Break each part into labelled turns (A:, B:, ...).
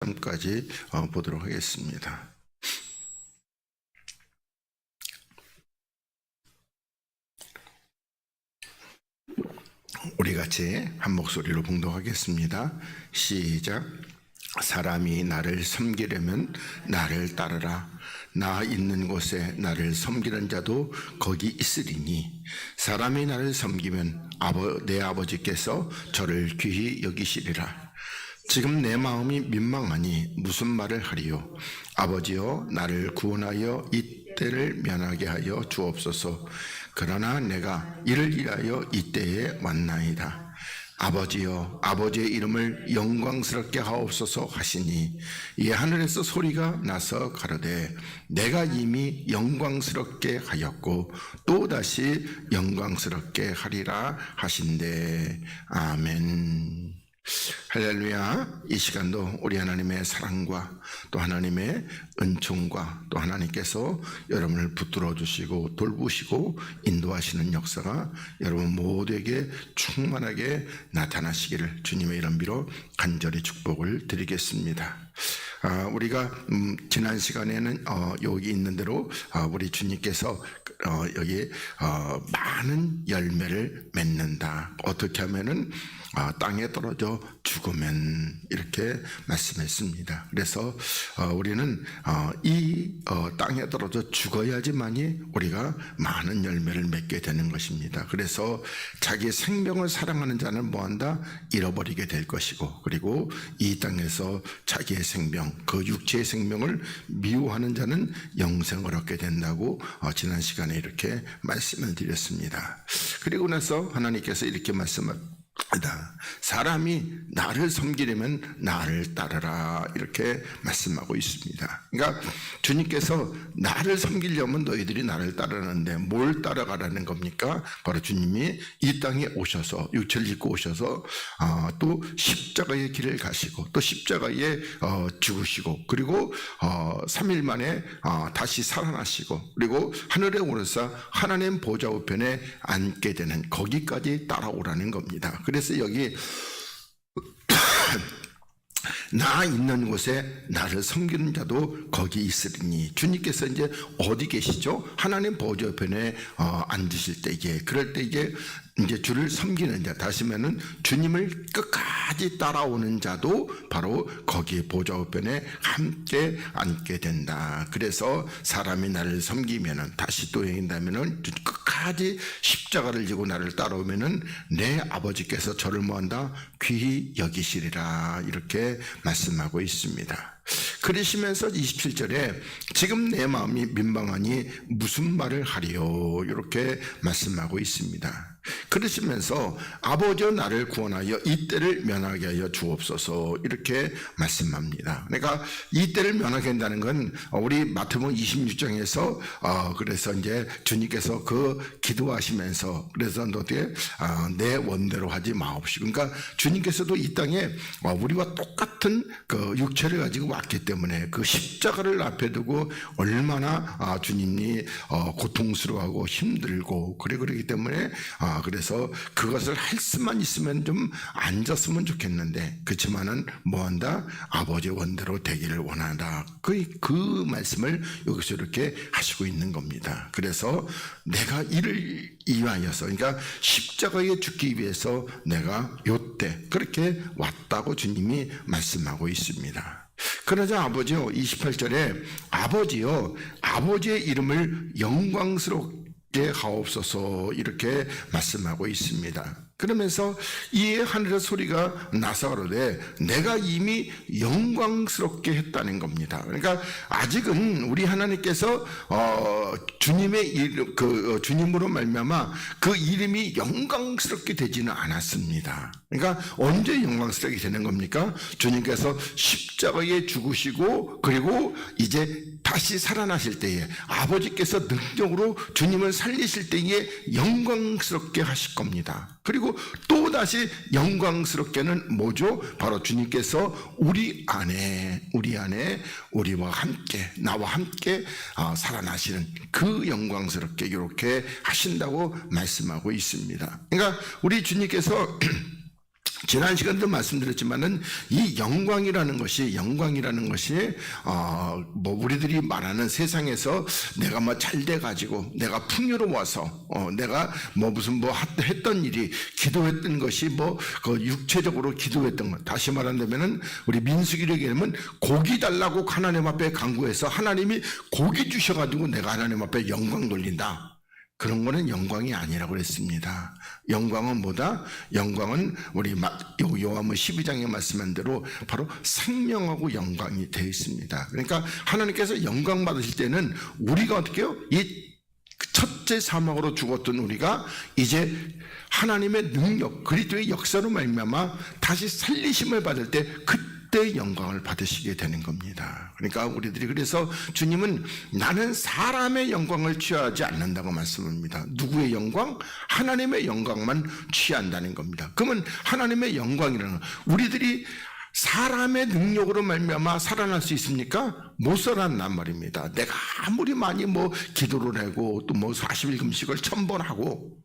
A: 3까지 보도록 하겠습니다. 우리 같이 한 목소리로 봉독하겠습니다. 시작. 사람이 나를 섬기려면 나를 따르라. 나 있는 곳에 나를 섬기는 자도 거기 있으리니 사람이 나를 섬기면 내 아버지께서 저를 귀히 여기시리라. 지금 내 마음이 민망하니 무슨 말을 하리요. 아버지여, 나를 구원하여 이 때를 면하게 하여 주옵소서. 그러나 내가 이를 위하여 이때에 왔나이다. 아버지여, 아버지의 이름을 영광스럽게 하옵소서 하시니 이 하늘에서 소리가 나서 가로되 내가 이미 영광스럽게 하였고 또다시 영광스럽게 하리라 하신대. 아멘. 할렐루야. 이 시간도 우리 하나님의 사랑과 또 하나님의 은총과 또 하나님께서 여러분을 붙들어 주시고 돌보시고 인도하시는 역사가 여러분 모두에게 충만하게 나타나시기를 주님의 이름으로 간절히 축복을 드리겠습니다. 우리가 지난 시간에는 여기 있는 대로 우리 주님께서 여기 많은 열매를 맺는다. 어떻게 하면은 땅에 떨어져 죽으면 이렇게 말씀했습니다. 그래서 우리는 이 땅에 떨어져 죽어야지만이 우리가 많은 열매를 맺게 되는 것입니다. 그래서 자기 생명을 사랑하는 자는 뭐한다? 잃어버리게 될 것이고, 그리고 이 땅에서 자기의 생명, 그 육체의 생명을 미워하는 자는 영생을 얻게 된다고 지난 시간에 이렇게 말씀을 드렸습니다. 그리고 나서 하나님께서 이렇게 말씀을 사람이 나를 섬기려면 나를 따르라 이렇게 말씀하고 있습니다. 그러니까 주님께서 나를 섬기려면 너희들이 나를 따르는데 뭘 따라가라는 겁니까? 바로 주님이 이 땅에 오셔서 육체를 입고 오셔서 또 십자가의 길을 가시고 또 십자가에 죽으시고 그리고 3일 만에 다시 살아나시고 그리고 하늘에 오르사 하나님 보좌 우편에 앉게 되는 거기까지 따라오라는 겁니다. 그래서 여기 나 있는 곳에 나를 섬기는 자도 거기 있으리니 주님께서 이제 어디 계시죠? 하나님 보좌편에 앉으실 때에 그럴 때 이제 주를 섬기는 자, 다시 말하면 주님을 끝까지 따라오는 자도 바로 거기 보좌편에 함께 앉게 된다. 그래서 사람이 나를 섬기면은 다시 또 얘기한다면은 끝까지 십자가를 지고 나를 따라오면은 내 아버지께서 저를 뭐한다? 귀히 여기시리라 이렇게 말씀하고 있습니다. 그러시면서 27절에 지금 내 마음이 민망하니 무슨 말을 하리요 이렇게 말씀하고 있습니다. 그러시면서 아버지여 나를 구원하여 이 때를 면하게 하여 주옵소서 이렇게 말씀합니다. 그러니까 이 때를 면하게 한다는 건 우리 마태복음 26장에서 그래서 이제 주님께서 그 기도하시면서 그래서 너희들 내 원대로 하지 마옵시고, 그러니까 주님께서도 이 땅에 우리와 똑같은 그 육체를 가지고 왔기 때문에 그 십자가를 앞에 두고 얼마나 주님이 고통스러워하고 힘들고 그러기 때문에 그래서 그것을 할 수만 있으면 좀 앉았으면 좋겠는데 그렇지만은 뭐한다? 아버지 원대로 되기를 원한다. 그 말씀을 여기서 이렇게 하시고 있는 겁니다. 그래서 내가 이를 위하여서, 그러니까 십자가에 죽기 위해서 내가 요때 그렇게 왔다고 주님이 말씀하고 있습니다. 그러자 아버지요, 28절에 아버지요, 아버지의 이름을 영광스럽게 하옵소서 이렇게 말씀하고 있습니다. 그러면서 이 하늘의 소리가 나서 가로되 내가 이미 영광스럽게 했다는 겁니다. 그러니까 아직은 우리 하나님께서 주님의 주님으로 말미암아 그 이름이 영광스럽게 되지는 않았습니다. 그러니까 언제 영광스럽게 되는 겁니까? 주님께서 십자가에 죽으시고 그리고 이제 다시 살아나실 때에 아버지께서 능력으로 주님을 살리실 때에 영광스럽게 하실 겁니다. 그리고 또다시 영광스럽게는 뭐죠? 바로 주님께서 우리 안에 우리와 함께 나와 함께 살아나시는 그 영광스럽게 이렇게 하신다고 말씀하고 있습니다. 그러니까 우리 주님께서 지난 시간도 말씀드렸지만은 이 영광이라는 것이 뭐 우리들이 말하는 세상에서 내가 뭐 잘 돼 가지고 내가 풍요로워서 내가 뭐 무슨 뭐 했던 일이 기도했던 것이 뭐 그 육체적으로 기도했던 것, 다시 말한다면은 우리 민수기를 얘기하면 고기 달라고 하나님 앞에 간구해서 하나님이 고기 주셔가지고 내가 하나님 앞에 영광 돌린다. 그런 거는 영광이 아니라고 그랬습니다. 영광은 뭐다? 영광은 우리 요한복음 12장에 말씀한 대로 바로 생명하고 영광이 되어 있습니다. 그러니까 하나님께서 영광 받으실 때는 우리가 어떻게 해요? 이 첫째 사망으로 죽었던 우리가 이제 하나님의 능력, 그리스도의 역사로 말미암아 다시 살리심을 받을 때 그때 영광을 받으시게 되는 겁니다. 그러니까 우리들이 그래서 주님은 나는 사람의 영광을 취하지 않는다고 말씀합니다. 누구의 영광? 하나님의 영광만 취한다는 겁니다. 그러면 하나님의 영광이라는 우리들이 사람의 능력으로 말미암아 살아날 수 있습니까? 못 살아난단 말입니다. 내가 아무리 많이 뭐 기도를 하고 또 뭐 40일 금식을 1000번 하고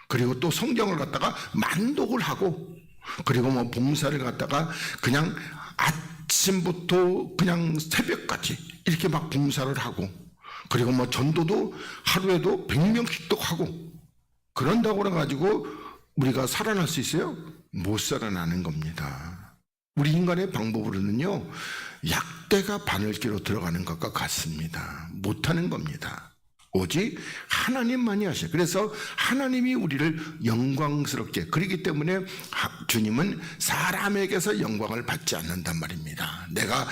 A: 그리고 또 성경을 갖다가 만독을 하고 그리고 뭐 봉사를 갖다가 그냥 아침부터 그냥 새벽까지 이렇게 막 봉사를 하고 그리고 뭐 전도도 하루에도 100명씩도 하고 그런다고 그래가지고 우리가 살아날 수 있어요? 못 살아나는 겁니다. 우리 인간의 방법으로는요 약대가 바늘기로 들어가는 것과 같습니다. 못하는 겁니다. 오직 하나님만이 하셔요. 그래서 하나님이 우리를 영광스럽게, 그렇기 때문에 주님은 사람에게서 영광을 받지 않는단 말입니다. 내가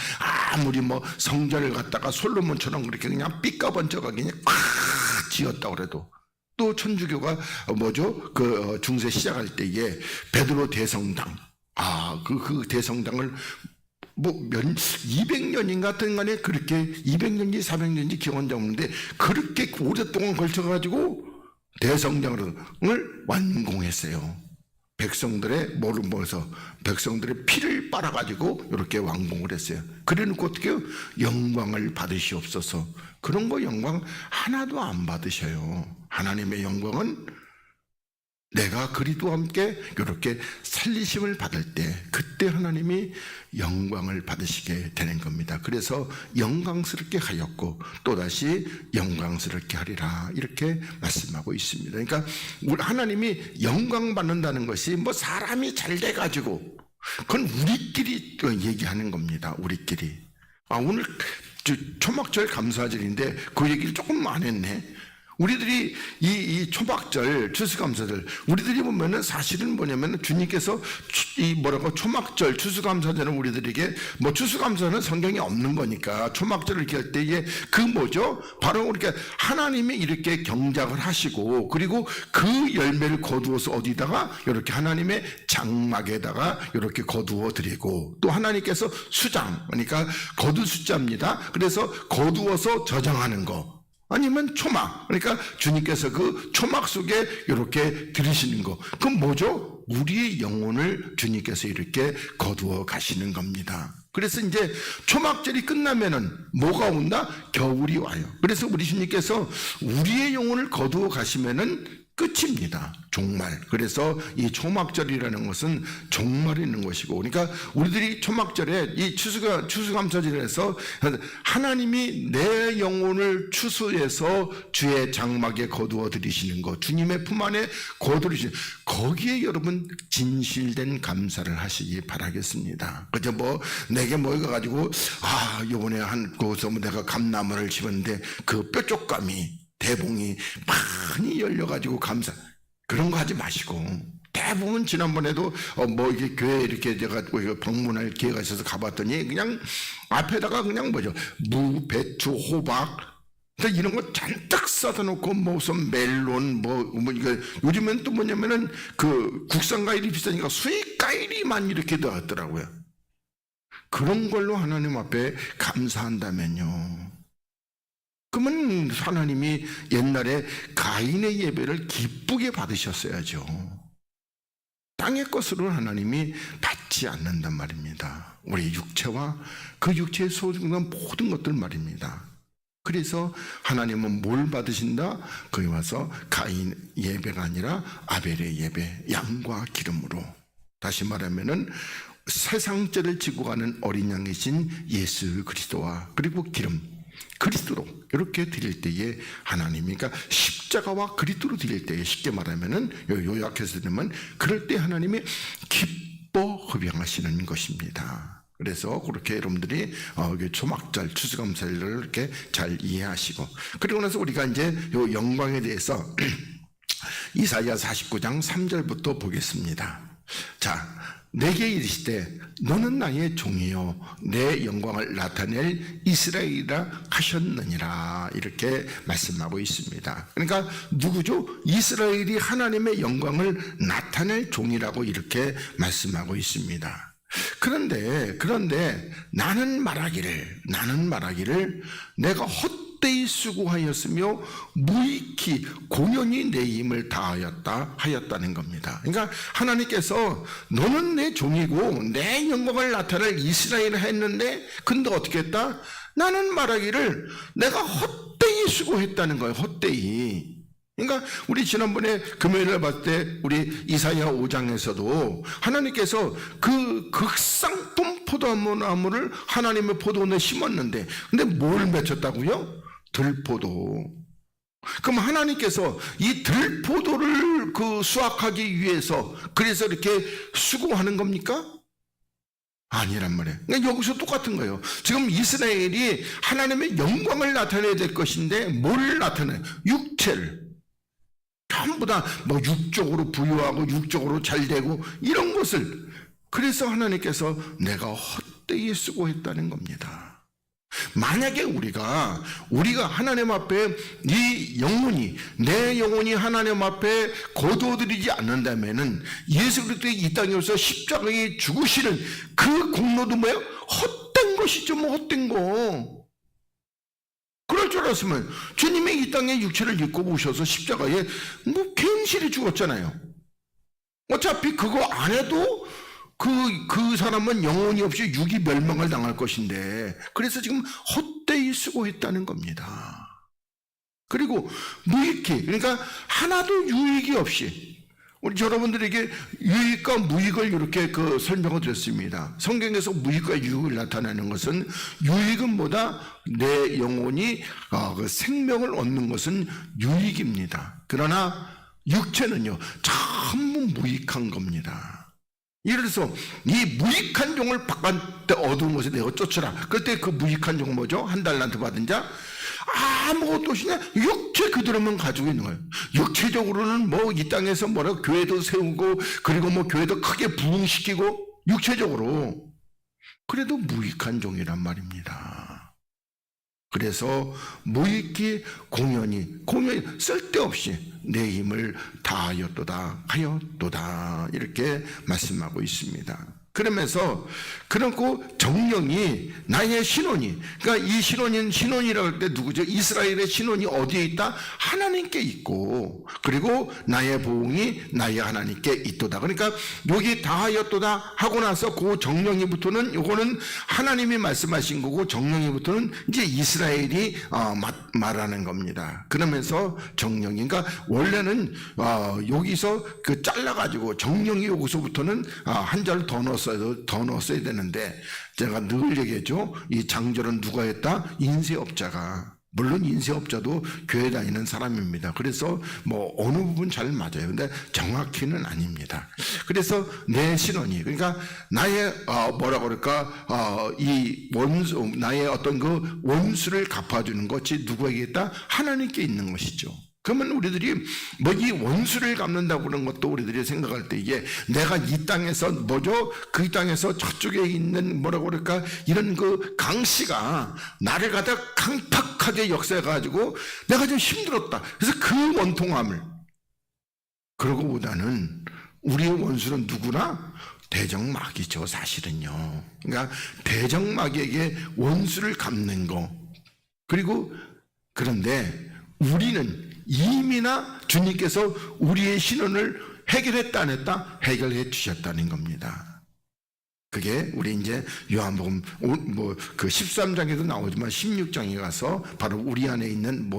A: 아무리 뭐 성전을 갖다가 솔로몬처럼 그렇게 그냥 삐까번쩍하게 그냥 콱 지었다고 그래도 또 천주교가 뭐죠? 그 중세 시작할 때에 베드로 대성당, 그 대성당을 뭐 200년인가 같은 간에 그렇게 200년인지 400년인지 기억은 없는데 그렇게 오랫동안 걸쳐가지고 대성당을 완공했어요. 백성들의 뭐를 모아서 백성들의 피를 빨아가지고 이렇게 완공을 했어요. 그래놓고 어떻게 해요? 영광을 받으시옵소서. 그런 거 영광 하나도 안 받으셔요. 하나님의 영광은 내가 그리스도와 함께 이렇게 살리심을 받을 때 그때 하나님이 영광을 받으시게 되는 겁니다. 그래서 영광스럽게 하였고 또다시 영광스럽게 하리라 이렇게 말씀하고 있습니다. 그러니까 하나님이 영광 받는다는 것이 뭐 사람이 잘 돼가지고 그건 우리끼리 얘기하는 겁니다. 우리끼리. 오늘 초막절 감사절인데 그 얘기를 조금 안 했네. 우리들이 이 초막절 추수감사절 우리들이 보면은 사실은 뭐냐면은 주님께서 초막절 추수감사절은 우리들에게 뭐 추수감사는 성경에 없는 거니까 초막절을 이렇게 할 때에 그 뭐죠? 바로 우리가 하나님이 이렇게 경작을 하시고 그리고 그 열매를 거두어서 어디다가 이렇게 하나님의 장막에다가 이렇게 거두어 드리고 또 하나님께서 수장 그러니까 거두 숫자입니다. 그래서 거두어서 저장하는 거. 아니면 초막, 그러니까 주님께서 그 초막 속에 이렇게 들이시는 거. 그건 뭐죠? 우리의 영혼을 주님께서 이렇게 거두어 가시는 겁니다. 그래서 이제 초막절이 끝나면은 뭐가 온다? 겨울이 와요. 그래서 우리 주님께서 우리의 영혼을 거두어 가시면은 끝입니다. 종말. 그래서 이 초막절이라는 것은 종말이 있는 것이고, 그러니까 우리들이 초막절에 이 추수감사절에서 하나님이 내 영혼을 추수해서 주의 장막에 거두어 들이시는 것, 주님의 품 안에 거두어 들이시는 거기에 여러분 진실된 감사를 하시기 바라겠습니다. 그저 뭐 내게 뭐가 가지고 요번에 거기서 내가 감나무를 심었는데 그 뾰족감이 대봉이 많이 열려가지고 감사 그런 거 하지 마시고 대부분 지난번에도 뭐 이게 교회 이렇게 제가 방문할 기회가 있어서 가봤더니 그냥 앞에다가 그냥 뭐죠 무, 배추, 호박 이런 거 잔뜩 써다 놓고 무슨 멜론 뭐 이거 요즘엔 또 뭐냐면은 그 국산 과일이 비싸니까 수입 과일이만 이렇게 나왔더라고요. 그런 걸로 하나님 앞에 감사한다면요. 그러면 하나님이 옛날에 가인의 예배를 기쁘게 받으셨어야죠. 땅의 것으로 하나님이 받지 않는단 말입니다. 우리 육체와 그 육체의 소중한 모든 것들 말입니다. 그래서 하나님은 뭘 받으신다? 거기 와서 가인 예배가 아니라 아벨의 예배, 양과 기름으로 다시 말하면은 세상죄를 지고 가는 어린 양이신 예수 그리스도와 그리고 기름 그리스도로 이렇게 드릴 때에 하나님이, 그러니까 십자가와 그리스도로 드릴 때에 쉽게 말하면은 요약해서 드리면 그럴 때 하나님이 기뻐 흡양하시는 것입니다. 그래서 그렇게 여러분들이 초막절 추수감사일을 이렇게 잘 이해하시고, 그리고 나서 우리가 이제 요 영광에 대해서 이사야 49장 3절부터 보겠습니다. 자, 내게 이르시되 너는 나의 종이요 내 영광을 나타낼 이스라엘이라 하셨느니라, 이렇게 말씀하고 있습니다. 그러니까 누구죠? 이스라엘이 하나님의 영광을 나타낼 종이라고 이렇게 말씀하고 있습니다. 그런데 나는 말하기를 내가 헛되이 수고하였으며 무익히 공연히 내 힘을 하였다는 겁니다. 그러니까 하나님께서 너는 내 종이고 내 영광을 나타낼 이스라엘을 했는데, 근데 어떻게 했다? 나는 말하기를 내가 헛되이 수고했다는 거예요. 헛되이. 그러니까 우리 지난번에 금요일에 봤을 때 우리 이사야 5장에서도 하나님께서 그 극상품 포도나무를 하나님의 포도원에 심었는데, 근데 뭘 맺혔다고요? 들포도. 그럼 하나님께서 이 들포도를 수확하기 위해서 그래서 이렇게 수고하는 겁니까? 아니란 말이에요. 그러니까 여기서 똑같은 거예요. 지금 이스라엘이 하나님의 영광을 나타내야 될 것인데 뭘 나타내요? 육체를. 전부 다 뭐 육적으로 부유하고 육적으로 잘 되고 이런 것을, 그래서 하나님께서 내가 헛되이 수고했다는 겁니다. 만약에 우리가 하나님 앞에 내 영혼이 하나님 앞에 거두어드리지 않는다면은 예수 그리스도의 이 땅에 오셔서 십자가에 죽으시는 그 공로도 뭐예요? 헛된 것이죠. 뭐 헛된 거. 그럴 줄 알았으면 주님이 이 땅에 육체를 입고 오셔서 십자가에 뭐 괜시리 죽었잖아요. 어차피 그거 안 해도 그 사람은 영혼이 없이 육이 멸망을 당할 것인데, 그래서 지금 헛되이 수고했다는 겁니다. 그리고 무익히, 그러니까 하나도 유익이 없이, 우리 여러분들에게 유익과 무익을 이렇게 설명을 드렸습니다. 성경에서 무익과 유익을 나타내는 것은, 유익은 뭐다? 내 영혼이 생명을 얻는 것은 유익입니다. 그러나 육체는요 전부 무익한 겁니다. 예를 들어서 이 무익한 종을 바깥에 어두운 곳에 내어 쫓으라. 그때 그 무익한 종 뭐죠? 한 달란트 받은 자, 아무것도 없이냐 육체 그대로만 가지고 있는 거예요. 육체적으로는 뭐 이 땅에서 교회도 세우고 그리고 뭐 교회도 크게 부흥시키고 육체적으로, 그래도 무익한 종이란 말입니다. 그래서 무익히 공연히 쓸데없이 내 힘을 다하였도다 이렇게 말씀하고 있습니다. 그러면서 그렇고 정령이 나의 신혼이, 그러니까 이 신혼이라고 할 때 누구죠? 이스라엘의 신혼이 어디에 있다? 하나님께 있고, 그리고 나의 보응이 나의 하나님께 있도다. 그러니까 여기 다하였도다 하고 나서 그 정령이부터는 요거는 하나님이 말씀하신 거고, 정령이부터는 이제 이스라엘이 말하는 겁니다. 그러면서 정령이, 그러니까 원래는 여기서 잘라가지고 정령이 여기서부터는 한 자를 더 넣었어야 되는데, 제가 늘 얘기했죠. 이 장절은 누가 했다? 인쇄업자가. 물론 인쇄업자도 교회 다니는 사람입니다. 그래서 뭐 어느 부분 잘 맞아요. 근데 정확히는 아닙니다. 그래서 내 신원이, 그러니까 나의 이 원수, 나의 어떤 그 원수를 갚아주는 것이 누구에게 있다? 하나님께 있는 것이죠. 그러면 우리들이 뭐 이 원수를 갚는다고 그런 것도 우리들이 생각할 때, 이게 내가 이 땅에서 뭐죠? 그 땅에서 저쪽에 있는 이런 그 강씨가 나를 갖다 강팍하게 역사해가지고 내가 좀 힘들었다. 그래서 그 원통함을, 그러고보다는 우리의 원수는 누구나 대적마귀죠, 사실은요. 그러니까 대적마귀에게 원수를 갚는 거. 그리고 그런데 우리는 이미나 주님께서 우리의 신원을 해결했다 안 했다? 해결해 주셨다는 겁니다. 그게 우리 이제 요한복음 그 13장에도 나오지만 16장에 가서 바로 우리 안에 있는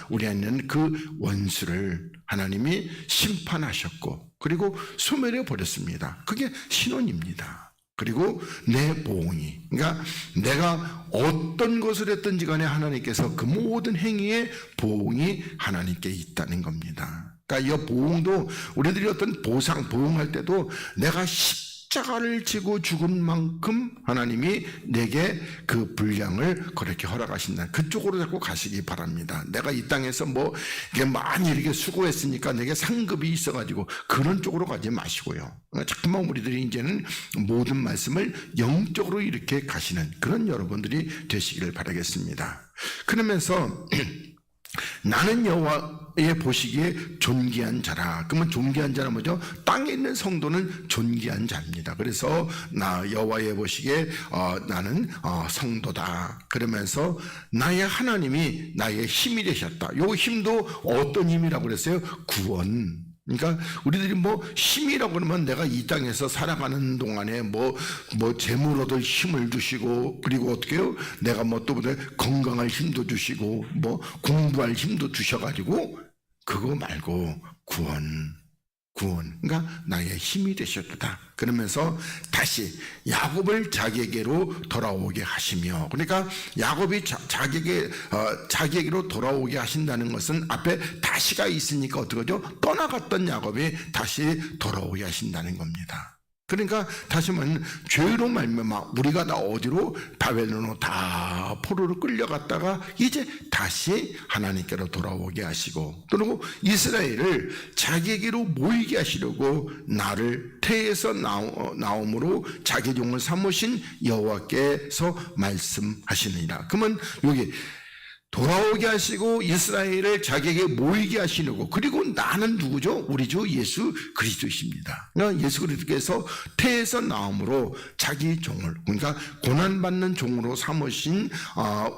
A: 우리 안에 있는 그 원수를 하나님이 심판하셨고 그리고 소멸해 버렸습니다. 그게 신원입니다. 그리고 내 보응이, 그러니까 내가 어떤 것을 했든지 간에 하나님께서 그 모든 행위의 보응이 하나님께 있다는 겁니다. 그러니까 이 보응도 우리들이 어떤 보응할 때도 내가 십자가를 지고 죽은 만큼 하나님이 내게 그 분량을 그렇게 허락하신다. 그쪽으로 자꾸 가시기 바랍니다. 내가 이 땅에서 뭐 이게 많이 이렇게 수고했으니까 내게 상급이 있어가지고 그런 쪽으로 가지 마시고요. 자꾸만 우리들이 이제는 모든 말씀을 영적으로 이렇게 가시는 그런 여러분들이 되시기를 바라겠습니다. 그러면서 나는 여호와의 보시기에 존귀한 자라. 그러면 존귀한 자는 뭐죠? 땅에 있는 성도는 존귀한 자입니다. 그래서 나 여호와의 보시기에 나는 성도다. 그러면서 나의 하나님이 나의 힘이 되셨다. 요 힘도 어떤 힘이라고 그랬어요? 구원. 그러니까 우리들이 뭐 힘이라고 그러면 내가 이 땅에서 살아가는 동안에 뭐 재물 얻을 힘을 주시고 그리고 어떻게 해요? 내가 뭐 또 건강할 힘도 주시고 뭐 공부할 힘도 주셔가지고 그거 말고 구원. 그러니까 나의 힘이 되셨다. 그러면서 다시 야곱을 자기에게로 돌아오게 하시며, 그러니까 야곱이 자기에게로 돌아오게 하신다는 것은 앞에 다시가 있으니까 어떡하죠? 떠나갔던 야곱이 다시 돌아오게 하신다는 겁니다. 그러니까 다시 말하면 죄로 말미암아 우리가 다 어디로 바벨론으로 다 포로로 끌려갔다가 이제 다시 하나님께로 돌아오게 하시고, 그리고 이스라엘을 자기에게로 모이게 하시려고 나를 태에서 나옴으로 자기 종을 삼으신 여호와께서 말씀하시느니라. 그러면 여기 돌아오게 하시고 이스라엘을 자기에게 모이게 하시려고, 그리고 나는 누구죠? 우리 주 예수 그리스도이십니다. 그러니까 예수 그리스도께서 태에서 나옴으로 자기 종을, 그러니까 고난받는 종으로 삼으신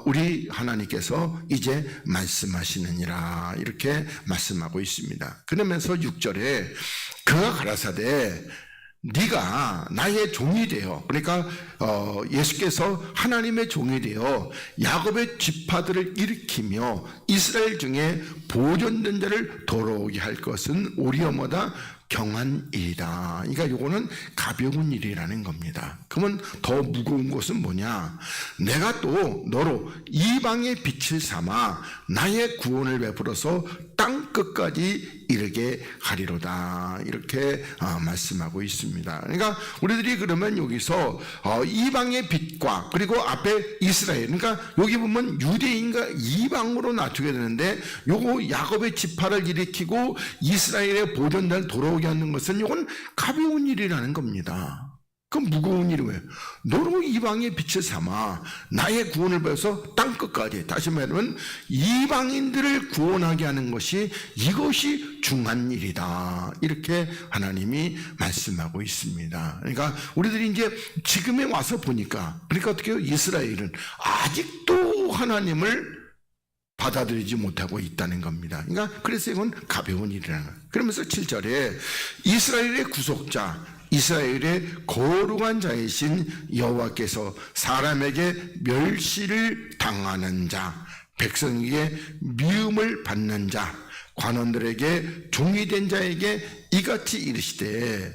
A: 우리 하나님께서 이제 말씀하시느니라 이렇게 말씀하고 있습니다. 그러면서 6절에 그가 가라사대 네가 나의 종이 되어, 그러니까 예수께서 하나님의 종이 되어 야곱의 지파들을 일으키며 이스라엘 중에 보존된 자를 돌아오게 할 것은 우리어마다 경한 일이다. 그러니까 이거는 가벼운 일이라는 겁니다. 그러면 더 무거운 것은 뭐냐? 내가 또 너로 이방의 빛을 삼아 나의 구원을 베풀어서 땅 끝까지 이르게 하리로다. 이렇게 말씀하고 있습니다. 그러니까 우리들이 그러면 여기서 이방의 빛과 그리고 앞에 이스라엘, 그러니까 여기 보면 유대인과 이방으로 나누게 되는데 요거 야곱의 지파를 일으키고 이스라엘의 보존자를 돌아오게 하는 것은 이건 가벼운 일이라는 겁니다. 그럼 무거운 일이 왜요? 너로 이방의 빛을 삼아 나의 구원을 베어서 땅 끝까지, 다시 말하면 이방인들을 구원하게 하는 것이 이것이 중한 일이다. 이렇게 하나님이 말씀하고 있습니다. 그러니까 우리들이 이제 지금에 와서 보니까, 그러니까 어떻게 해요? 이스라엘은 아직도 하나님을 받아들이지 못하고 있다는 겁니다. 그러니까 그래서 이건 가벼운 일이라는 거예요. 그러면서 7절에 이스라엘의 구속자, 이스라엘의 거룩한 자이신 여호와께서 사람에게 멸시를 당하는 자, 백성에게 미움을 받는 자, 관원들에게 종이 된 자에게 이같이 이르시되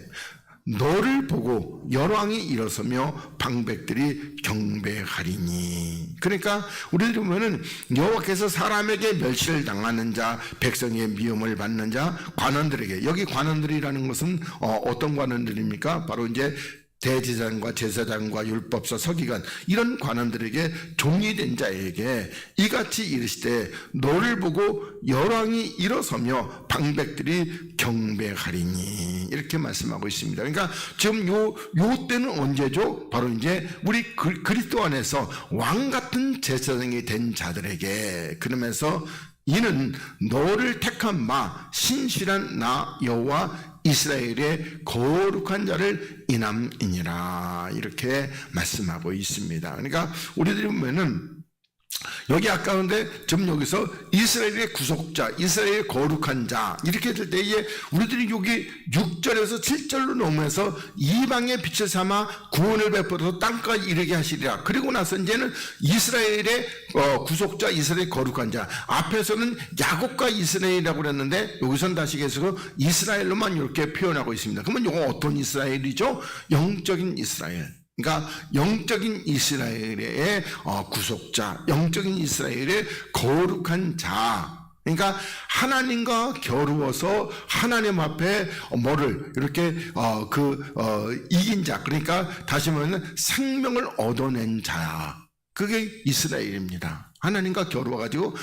A: 너를 보고 열왕이 일어서며 방백들이 경배하리니. 그러니까 우리들이 보면은 여호와께서 사람에게 멸시를 당하는 자, 백성의 미움을 받는 자, 관원들에게, 여기 관원들이라는 것은 어떤 관원들입니까? 바로 이제 대제사장과 제사장과 율법사 서기관, 이런 관원들에게 종이 된 자에게 이같이 이르시되 너를 보고 열왕이 일어서며 방백들이 경배하리니. 이렇게 말씀하고 있습니다. 그러니까 지금 요 때는 언제죠? 바로 이제 우리 그리스도 안에서 왕 같은 제사장이 된 자들에게, 그러면서 이는 너를 택한 바 신실한 나 여호와 이스라엘의 거룩한 자를 인함이니라. 이렇게 말씀하고 있습니다. 그러니까 우리들이 보면은 여기 아까 근데 좀 여기서 이스라엘의 구속자, 이스라엘의 거룩한 자 이렇게 될 때에 우리들이 여기 6절에서 7절로 넘어서 이방의 빛을 삼아 구원을 베풀어서 땅까지 이르게 하시리라. 그리고 나서 이제는 이스라엘의 구속자, 이스라엘의 거룩한 자. 앞에서는 야곱과 이스라엘이라고 그랬는데 여기서는 다시 계속 이스라엘로만 이렇게 표현하고 있습니다. 그러면 이거 어떤 이스라엘이죠? 영적인 이스라엘. 그러니까 영적인 이스라엘의 구속자, 영적인 이스라엘의 거룩한 자. 그러니까 하나님과 겨루어서 하나님 앞에 뭐를 이렇게 이긴 자. 그러니까 다시 말하면 생명을 얻어낸 자. 그게 이스라엘입니다. 하나님과 겨루어가지고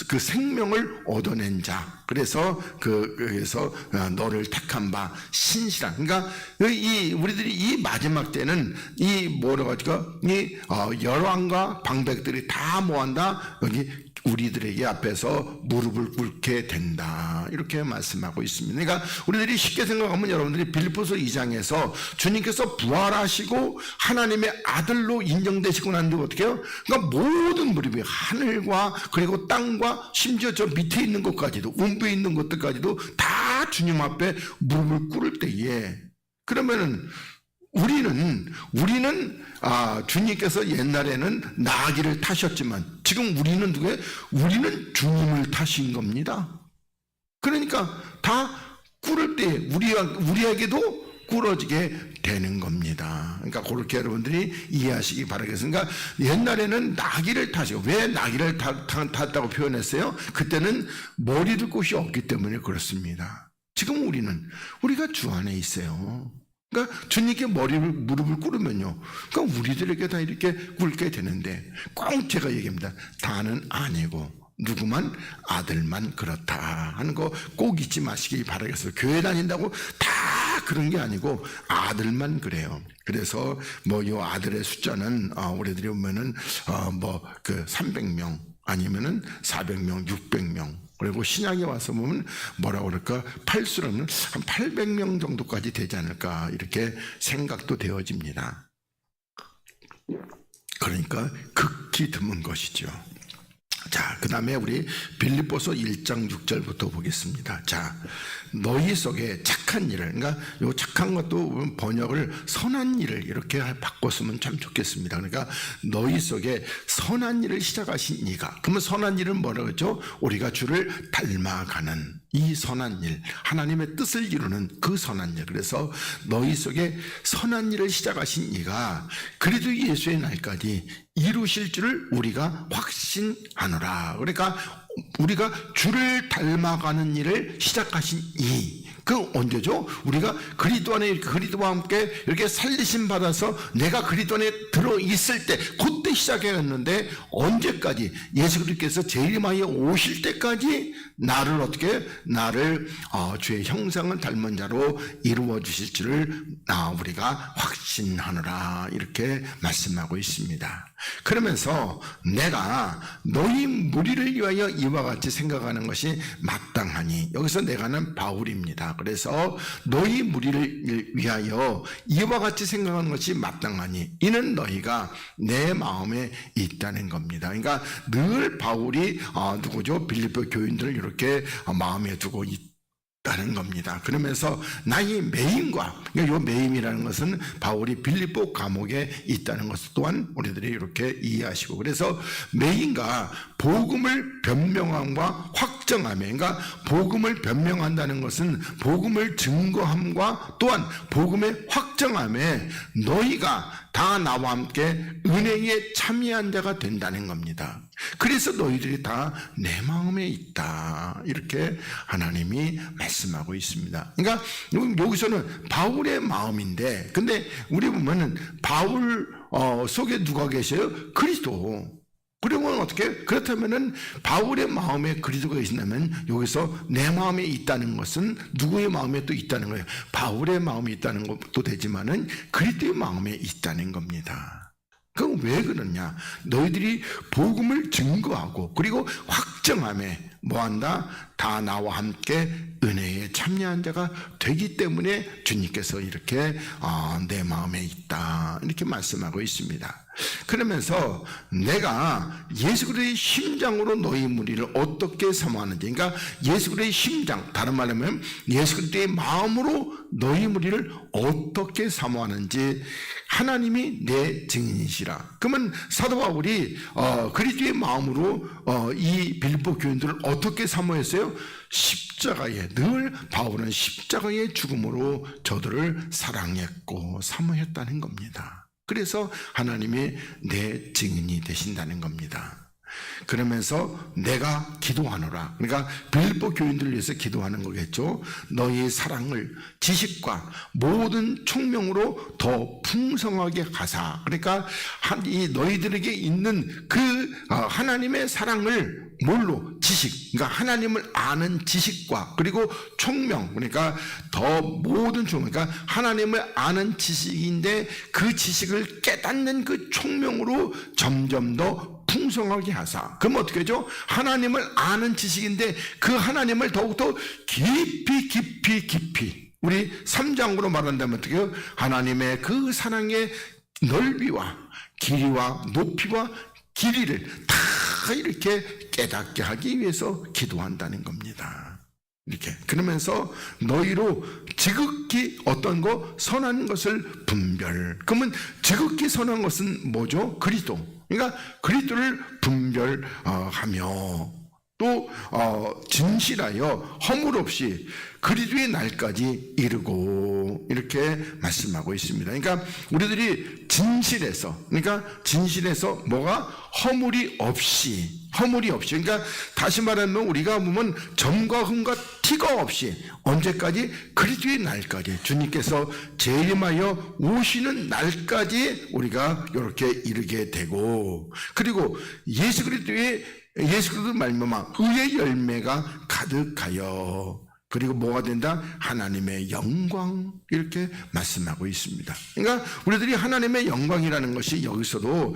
A: 그 생명을 얻어낸 자. 그래서 그래서 너를 택한 바 신실한. 그러니까 우리들이 이 마지막 때는 이 뭐라고 할까? 이 열왕과 방백들이 다 모한다. 여기 우리들에게 앞에서 무릎을 꿇게 된다. 이렇게 말씀하고 있습니다. 그러니까 우리들이 쉽게 생각하면 여러분들이 빌립보서 2장에서 주님께서 부활하시고 하나님의 아들로 인정되시고 난 뒤에 어떻게 해요? 그러니까 모든 무릎이 하늘과 그리고 땅과 심지어 저 밑에 있는 것까지도 음부에 있는 것들까지도 다 주님 앞에 무릎을 꿇을 때에 그러면은 우리는 주님께서 옛날에는 나귀를 타셨지만 지금 우리는 누구예요? 우리는 주님을 타신 겁니다. 그러니까 다 꿇을 때 우리에게도 꿇어지게 되는 겁니다. 그러니까 그렇게 여러분들이 이해하시기 바라겠습니다. 그러니까 옛날에는 나귀를 타시고 왜 나귀를 탔다고 표현했어요? 그때는 머리 둘 곳이 없기 때문에 그렇습니다. 지금 우리가 주 안에 있어요. 그러니까 주님께 무릎을 꿇으면요. 그러니까 우리들에게 다 이렇게 꿇게 되는데 꼭 제가 얘기합니다. 다는 아니고 누구만 아들만 그렇다 하는 거 꼭 잊지 마시기 바라겠어요. 교회 다닌다고 다 그런 게 아니고 아들만 그래요. 그래서 이 아들의 숫자는 우리들이 보면은 300명 아니면은 400명, 600명. 그리고 신약에 와서 보면 뭐라고 그럴까? 팔수로는 한 800명 정도까지 되지 않을까 이렇게 생각도 되어집니다. 그러니까 극히 드문 것이죠. 자, 그 다음에 우리 빌립보서 1장 6절부터 보겠습니다. 자, 너희 속에 착한 일을, 그러니까 요 착한 것도 번역을 선한 일을 이렇게 바꿨으면 참 좋겠습니다. 그러니까 너희 속에 선한 일을 시작하신 이가, 그러면 선한 일은 뭐라고 했죠? 우리가 주를 닮아가는 이 선한 일, 하나님의 뜻을 이루는 그 선한 일. 그래서 너희 속에 선한 일을 시작하신 이가 그리스도 예수의 날까지 이루실 줄을 우리가 확신하노라. 그러니까 우리가 주를 닮아가는 일을 시작하신 그 언제죠? 우리가 그리스도 안에 그리스도와 함께 이렇게 살리심 받아서 내가 그리스도 안에 들어 있을 때 그때 시작했는데 언제까지? 예수 그리스도께서 재림하여 오실 때까지 나를 주의 형상을 닮은 자로 이루어 주실 줄을 우리가 확신하노라 이렇게 말씀하고 있습니다. 그러면서 내가 너희 무리를 위하여 이와 같이 생각하는 것이 마땅하니, 여기서 내가는 바울입니다. 그래서 너희 무리를 위하여 이와 같이 생각하는 것이 마땅하니 이는 너희가 내 마음에 있다는 겁니다. 그러니까 늘 바울이 누구죠? 빌립보 교인들을 이렇게 마음에 두고 있다는 겁니다. 그러면서 나의 매임과, 그러니까 이 매임이라는 것은 바울이 빌립보 감옥에 있다는 것 또한 우리들이 이렇게 이해하시고, 그래서 매임과 복음을 변명함과 확정함에, 그러니까 복음을 변명한다는 것은 복음을 증거함과 또한 복음의 확정함에 너희가 다 나와 함께 은혜에 참여한 자가 된다는 겁니다. 그래서 너희들이 다 내 마음에 있다 이렇게 하나님이 말씀하고 있습니다. 그러니까 여기서는 바울의 마음인데, 근데 우리 보면은 바울 속에 누가 계셔요? 그리스도. 그러면 어떻게? 그렇다면은 바울의 마음에 그리스도가 계신다면 여기서 내 마음에 있다는 것은 누구의 마음에 또 있다는 거예요? 바울의 마음에 있다는 것도 되지만은 그리스도의 마음에 있다는 겁니다. 그럼 왜 그러냐? 너희들이 복음을 증거하고 그리고 확정함에 뭐한다? 다 나와 함께 은혜에 참여한 자가 되기 때문에 주님께서 이렇게 내 마음에 있다 이렇게 말씀하고 있습니다. 그러면서 내가 예수 그리스도의 심장으로 너희 무리를 어떻게 사모하는지, 그러니까 예수 그리스도의 심장, 다른 말로 하면 예수 그리스도의 마음으로 너희 무리를 어떻게 사모하는지 하나님이 내 증인이시라. 그러면 사도 바울이 그리스도의 마음으로 이 빌립보 교인들을 어떻게 사모했어요? 십자가에, 늘 바울은 십자가의 죽음으로 저들을 사랑했고 사모했다는 겁니다. 그래서 하나님이 내 증인이 되신다는 겁니다. 그러면서 내가 기도하노라, 그러니까 빌립보 교인들을 위해서 기도하는 거겠죠. 너희의 사랑을 지식과 모든 총명으로 더 풍성하게 하사, 그러니까 이 너희들에게 있는 그 하나님의 사랑을 뭘로? 지식, 그러니까 하나님을 아는 지식과 그리고 총명, 그러니까 더 모든 총명, 그러니까 하나님을 아는 지식인데 그 지식을 깨닫는 그 총명으로 점점 더 풍성하게 하사. 그럼 어떻게 하죠? 하나님을 아는 지식인데 그 하나님을 더욱더 깊이 우리 3장으로 말한다면 어떻게 해요? 하나님의 그 사랑의 넓이와 길이와 높이와 길이를 다 이렇게 깨닫게 하기 위해서 기도한다는 겁니다. 이렇게 그러면서 너희로 지극히 어떤 거 선한 것을 분별. 그러면 지극히 선한 것은 뭐죠? 그리스도. 그러니까 그리스도를 분별하며 또 진실하여 허물 없이 그리스도의 날까지 이르고 이렇게 말씀하고 있습니다. 그러니까 우리들이 진실해서, 그러니까 진실해서 뭐가 허물이 없이, 그러니까 다시 말하면 우리가 보면 점과 흠과 티가 없이 언제까지? 그리스도의 날까지, 주님께서 재림하여 오시는 날까지 우리가 이렇게 이르게 되고, 그리고 예수 그리스도 말미암아 의의 열매가 가득하여, 그리고 뭐가 된다? 하나님의 영광, 이렇게 말씀하고 있습니다. 그러니까 우리들이 하나님의 영광이라는 것이 여기서도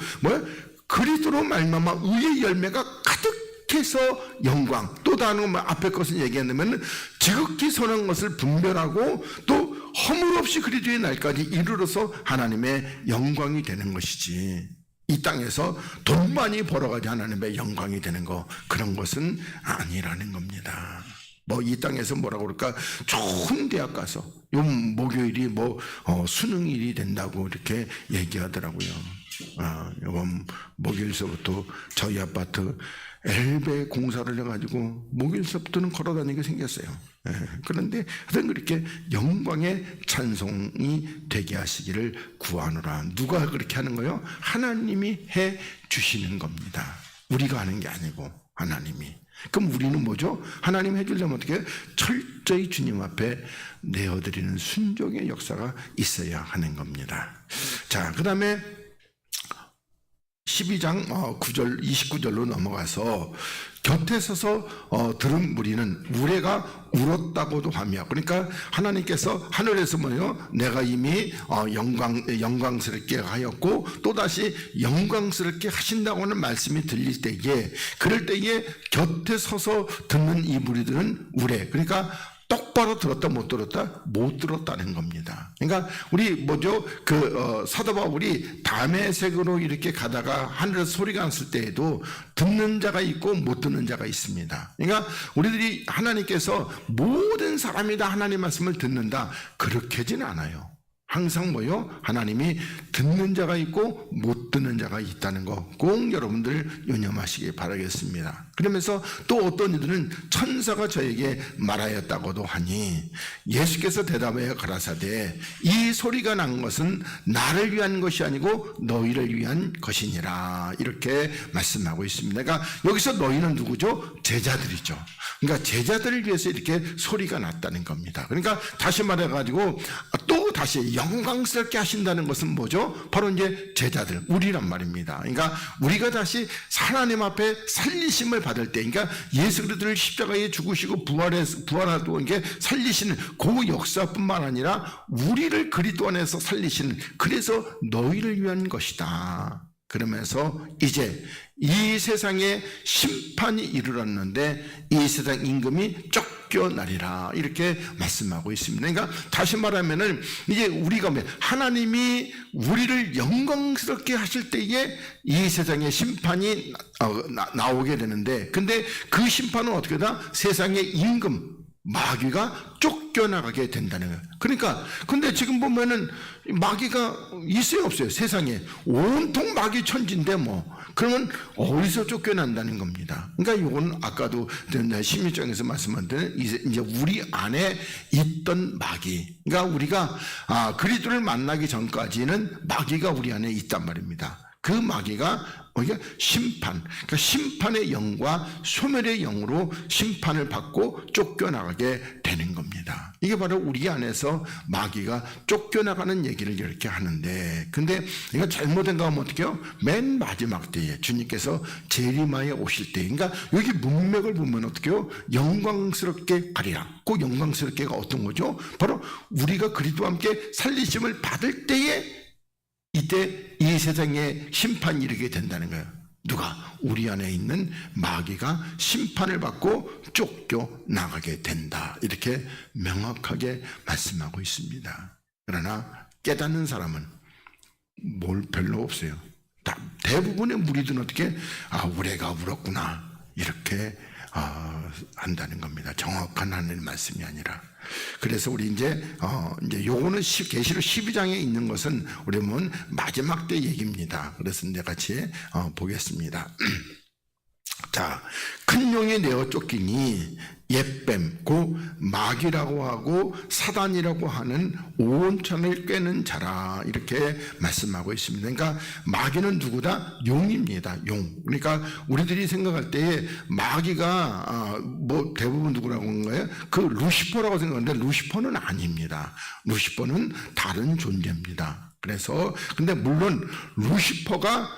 A: 그리스도로 말미암아 의의 열매가 가득해서 영광, 또 다른 거 앞에 것을 얘기한다면 지극히 선한 것을 분별하고 또 허물 없이 그리스도의 날까지 이르러서 하나님의 영광이 되는 것이지, 이 땅에서 돈 많이 벌어가지고 하나님의 영광이 되는 거, 그런 것은 아니라는 겁니다. 이 땅에서 뭐라고 그럴까? 좋은 대학 가서 요 목요일이 수능일이 된다고 이렇게 얘기하더라고요. 이번 목요일서부터 저희 아파트 엘베 공사를 해가지고 목요일서부터는 걸어다니게 생겼어요. 그런데 하여튼 그렇게 영광의 찬송이 되게 하시기를 구하노라. 누가 그렇게 하는 거예요? 하나님이 해 주시는 겁니다. 우리가 하는 게 아니고 하나님이. 그럼 우리는 뭐죠? 하나님 해주려면 어떻게 해요? 철저히 주님 앞에 내어드리는 순종의 역사가 있어야 하는 겁니다. 자, 그 다음에 12장 9절 29절로 넘어가서 곁에 서서 들은 무리는 우레가 울었다고도 하며, 그러니까 하나님께서 하늘에서 뭐예요? 내가 이미 영광스럽게 하였고 또다시 영광스럽게 하신다고 하는 말씀이 들릴 때에, 그럴 때에 곁에 서서 듣는 이 무리들은 우레, 그러니까 똑바로 들었다 못 들었다? 못 들었다는 겁니다. 그러니까 우리 뭐죠? 사도 바울이 다메섹으로 이렇게 가다가 하늘에서 소리가 났을 때에도 듣는 자가 있고 못 듣는 자가 있습니다. 그러니까 우리들이 하나님께서 모든 사람이 다 하나님 말씀을 듣는다, 그렇게지는 않아요. 항상 뭐요? 하나님이 듣는 자가 있고 못 듣는 자가 있다는 거 꼭 여러분들 유념하시기 바라겠습니다. 그러면서 또 어떤 이들은 천사가 저에게 말하였다고도 하니 예수께서 대답하여 가라사대 이 소리가 난 것은 나를 위한 것이 아니고 너희를 위한 것이니라, 이렇게 말씀하고 있습니다. 그러니까 여기서 너희는 누구죠? 제자들이죠. 그러니까 제자들을 위해서 이렇게 소리가 났다는 겁니다. 그러니까 다시 말해가지고 또 다시 영광스럽게 하신다는 것은 뭐죠? 바로 이제 제자들, 우리란 말입니다. 그러니까 우리가 다시 하나님 앞에 살리심을 받을 때, 그러니까 예수 그리스도를 십자가에 죽으시고 부활하고 이게 살리시는 그 역사뿐만 아니라 우리를 그리스도 안에서 살리시는, 그래서 너희를 위한 것이다. 그러면서 이제 이 세상에 심판이 이르렀는데 이 세상 임금이 쫓겨나리라 이렇게 말씀하고 있습니다. 그러니까 다시 말하면은 이제 우리가 하나님이 우리를 영광스럽게 하실 때에 이 세상에 심판이 나오게 되는데, 근데 그 심판은 어떻게 다 세상의 임금 마귀가 쫓겨나가게 된다는 거예요. 그러니까 근데 지금 보면은 마귀가 있어요 없어요? 세상에 온통 마귀 천지인데 뭐 그러면 어디서 쫓겨난다는 겁니다. 그러니까 이건 아까도 16장에서 말씀하던 이제 우리 안에 있던 마귀, 그러니까 우리가 그리스도를 만나기 전까지는 마귀가 우리 안에 있단 말입니다. 그 마귀가 심판, 그러니까 심판의 영과 소멸의 영으로 심판을 받고 쫓겨나가게 되는 겁니다. 이게 바로 우리 안에서 마귀가 쫓겨나가는 얘기를 이렇게 하는데, 근데 이거 잘못된 거 하면 어떻게 해요? 맨 마지막 때에 주님께서 재림하여 오실 때, 그러니까 여기 문맥을 보면 어떻게 해요? 영광스럽게 가리라. 그 영광스럽게가 어떤 거죠? 바로 우리가 그리스도와 함께 살리심을 받을 때에 이때 이 세상에 심판이 이르게 된다는 거예요. 누가? 우리 안에 있는 마귀가 심판을 받고 쫓겨나가게 된다. 이렇게 명확하게 말씀하고 있습니다. 그러나 깨닫는 사람은 별로 없어요. 대부분의 무리들은 어떻게? 우레가 울었구나. 이렇게 한다는 겁니다. 정확한 하나님의 말씀이 아니라. 그래서 우리 이제 요거는 계시록 12장에 있는 것은 우리 보면 마지막 때 얘기입니다. 그래서 이제 같이 보겠습니다. 자, 큰 용이 내어 쫓기니 옛뱀, 고 마귀라고 하고 사단이라고 하는 오온천을 꿰는 자라 이렇게 말씀하고 있습니다. 그러니까 마귀는 누구다? 용입니다. 용. 그러니까 우리들이 생각할 때에 마귀가 대부분 누구라고 하는 거예요? 그 루시퍼라고 생각하는데 루시퍼는 아닙니다. 루시퍼는 다른 존재입니다. 그래서 근데 물론 루시퍼가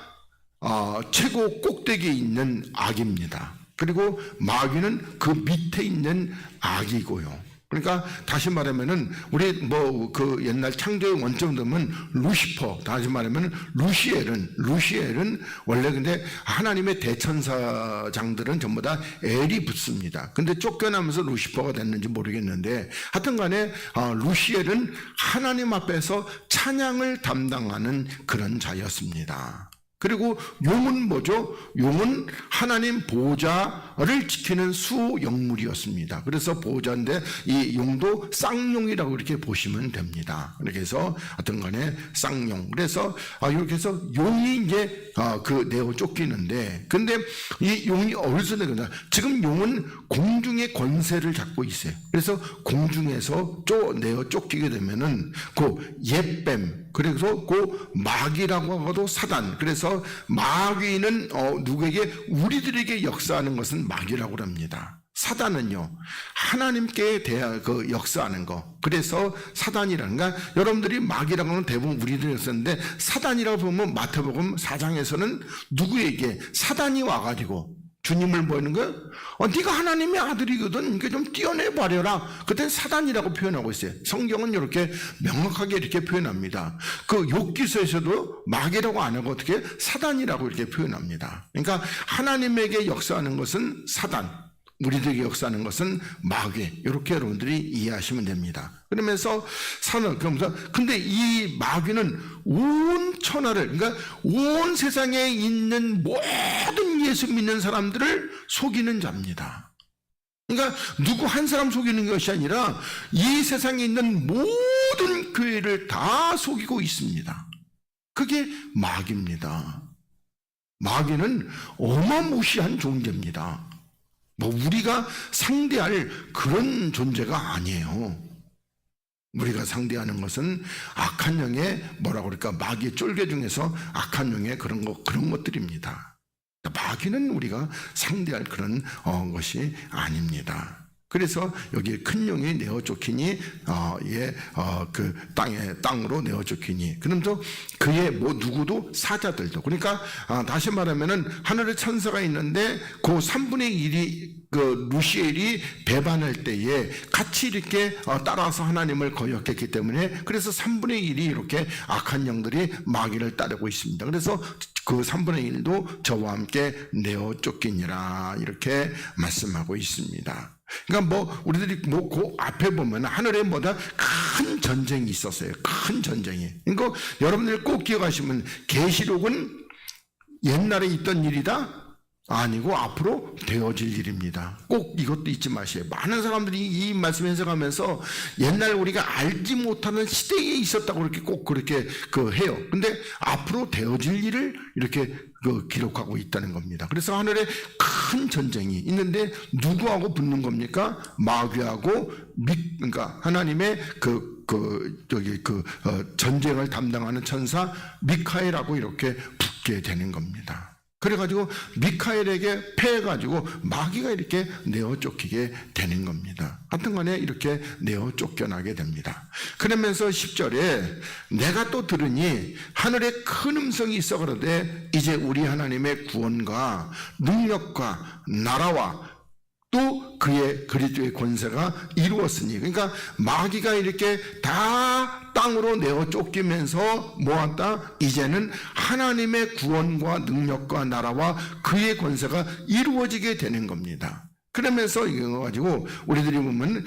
A: 최고 꼭대기에 있는 악입니다. 그리고 마귀는 그 밑에 있는 악이고요. 그러니까 다시 말하면은 우리 그 옛날 창조의 원점 보면 루시퍼, 다시 말하면 루시엘은 원래 근데 하나님의 대천사장들은 전부 다 엘이 붙습니다. 근데 쫓겨나면서 루시퍼가 됐는지 모르겠는데 하여튼간에 루시엘은 하나님 앞에서 찬양을 담당하는 그런 자였습니다. 그리고 용은 뭐죠? 용은 하나님 보좌를 지키는 수용물이었습니다. 그래서 보좌인데 이 용도 쌍용이라고 이렇게 보시면 됩니다. 그래서 하여튼 간에 쌍용. 그래서 이렇게 해서 용이 이제 그 내어 쫓기는데, 근데 이 용이 어디서 내거나 지금 용은 공중의 권세를 잡고 있어요. 그래서 공중에서 내어 쫓기게 되면은 그 옛뱀, 그래서 그 마귀라고 하고도 사단. 그래서 마귀는 누구에게? 우리들에게 역사하는 것은 마귀라고 합니다. 사단은요, 하나님께 그 역사하는 거. 그래서 사단이라는 거, 여러분들이 마귀라고 하면 대부분 우리들이 썼는데, 사단이라고 보면 마태복음 4장에서는 누구에게? 사단이 와가지고 주님을 보이는 거예요. 네가 하나님의 아들이거든. 이게 좀 띄어내버려라. 그때 사단이라고 표현하고 있어요. 성경은 이렇게 명확하게 이렇게 표현합니다. 그 욥기서에서도 마귀라고 안 하고 어떻게 사단이라고 이렇게 표현합니다. 그러니까 하나님에게 역사하는 것은 사단, 우리들에게 역사하는 것은 마귀. 이렇게 여러분들이 이해하시면 됩니다. 그러면서 그러면서 근데 이 마귀는 온 천하를, 그러니까 온 세상에 있는 모든 예수 믿는 사람들을 속이는 자입니다. 그러니까 누구 한 사람 속이는 것이 아니라 이 세상에 있는 모든 교회를 다 속이고 있습니다. 그게 마귀입니다. 마귀는 어마무시한 존재입니다. 우리가 상대할 그런 존재가 아니에요. 우리가 상대하는 것은 악한 영의 그럴까? 마귀의 쫄개 중에서 악한 영의 그런 것들입니다. 마귀는 우리가 상대할 그런 것이 아닙니다. 그래서 여기 큰 용이 내어 쫓기니 그 땅으로 내어 쫓기니, 그러면서 그의 뭐 누구도 사자들도, 그러니까 다시 말하면은 하늘에 천사가 있는데 그 3분의 1이 그 루시엘이 배반할 때에 같이 이렇게 따라서 하나님을 거역했기 때문에, 그래서 3분의 1이 이렇게 악한 영들이 마귀를 따르고 있습니다. 그래서 그 3분의 1도 저와 함께 내어 쫓기니라 이렇게 말씀하고 있습니다. 그러니까 뭐 우리들이 뭐 그 앞에 보면 하늘에 뭐다 큰 전쟁이 있었어요. 큰 전쟁이. 그러니까 여러분들 꼭 기억하시면 계시록은 옛날에 있던 일이다 아니고 앞으로 되어질 일입니다. 꼭 이것도 잊지 마세요. 많은 사람들이 이 말씀 해석하면서 옛날 우리가 알지 못하는 시대에 있었다고 그렇게 꼭 그렇게 해요. 근데 앞으로 되어질 일을 이렇게 기록하고 있다는 겁니다. 그래서 하늘에 큰 전쟁이 있는데 누구하고 붙는 겁니까? 마귀하고 그러니까 하나님의 전쟁을 담당하는 천사 미카엘하고 이렇게 붙게 되는 겁니다. 그래가지고 미카엘에게 패해가지고 마귀가 이렇게 내어 쫓기게 되는 겁니다. 하여튼간에 이렇게 내어 쫓겨나게 됩니다. 그러면서 10절에 내가 또 들으니 하늘에 큰 음성이 있어 가로되 이제 우리 하나님의 구원과 능력과 나라와 또 그의 그리스도의 권세가 이루었으니, 그러니까 마귀가 이렇게 다 땅으로 내어 쫓기면서 뭐한다? 이제는 하나님의 구원과 능력과 나라와 그의 권세가 이루어지게 되는 겁니다. 그러면서 이거 가지고 우리들이 보면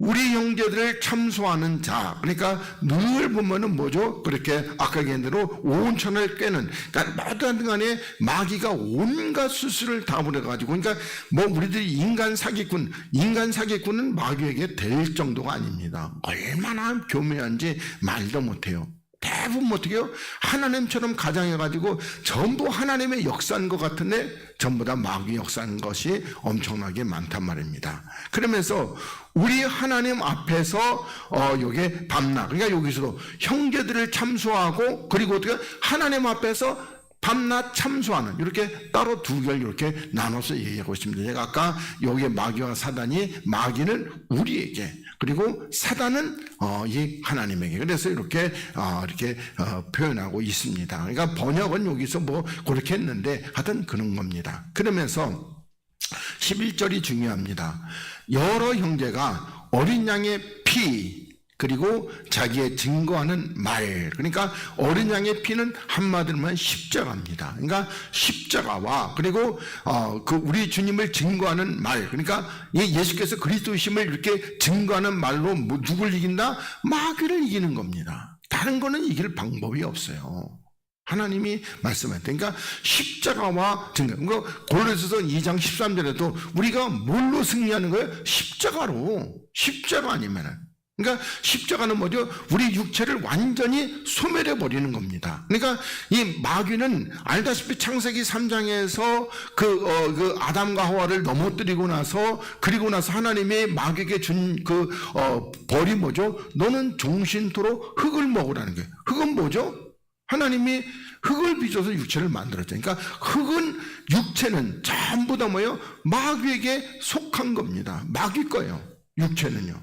A: 우리 형제들을 참소하는 자, 그러니까 늘 보면은 뭐죠? 그렇게 아까 얘기한 대로 온천을 깨는, 그러니까 뭐든 간에 마귀가 온갖 수술을 다 부려가지고, 그러니까 뭐 우리들이 인간 사기꾼은 마귀에게 될 정도가 아닙니다. 얼마나 교묘한지 말도 못해요. 대부분 어떻게 해요? 하나님처럼 가장해가지고 전부 하나님의 역사인 것 같은데 전부 다 마귀 역사인 것이 엄청나게 많단 말입니다. 그러면서 우리 하나님 앞에서 요게 밤낮, 그러니까 여기서도 형제들을 참소하고, 그리고 어떻게 하나님 앞에서 밤낮 참소하는, 이렇게 따로 두 개를 이렇게 나눠서 얘기하고 있습니다. 제가 아까 여기에 마귀와 사단이, 마귀는 우리에게, 그리고 사단은 이 하나님에게, 그래서 이렇게 표현하고 있습니다. 그러니까 번역은 여기서 뭐 그렇게 했는데 하여튼 그런 겁니다. 그러면서 11절이 중요합니다. 여러 형제가 어린 양의 피, 그리고 자기의 증거하는 말, 그러니까 어린 양의 피는 한마디로 하면 십자가입니다. 그러니까 십자가와, 그리고 우리 주님을 증거하는 말, 그러니까 예수께서 그리스도이심을 이렇게 증거하는 말로 누굴 이긴다? 마귀를 이기는 겁니다. 다른 거는 이길 방법이 없어요. 하나님이 말씀할 때, 그러니까 십자가와 증거. 그러니까 골로새서 2장 13절에도 우리가 뭘로 승리하는 거예요? 십자가로. 십자가 아니면은. 그러니까 십자가는 뭐죠? 우리 육체를 완전히 소멸해 버리는 겁니다. 그러니까 이 마귀는 알다시피 창세기 3장에서 그 아담과 하와를 넘어뜨리고 나서, 그리고 나서 하나님이 마귀에게 준 벌이 뭐죠? 너는 종신토록 흙을 먹으라는 거예요. 흙은 뭐죠? 하나님이 흙을 빚어서 육체를 만들었죠. 그러니까 흙은, 육체는 전부 다 뭐예요? 마귀에게 속한 겁니다. 마귀 거예요. 육체는요.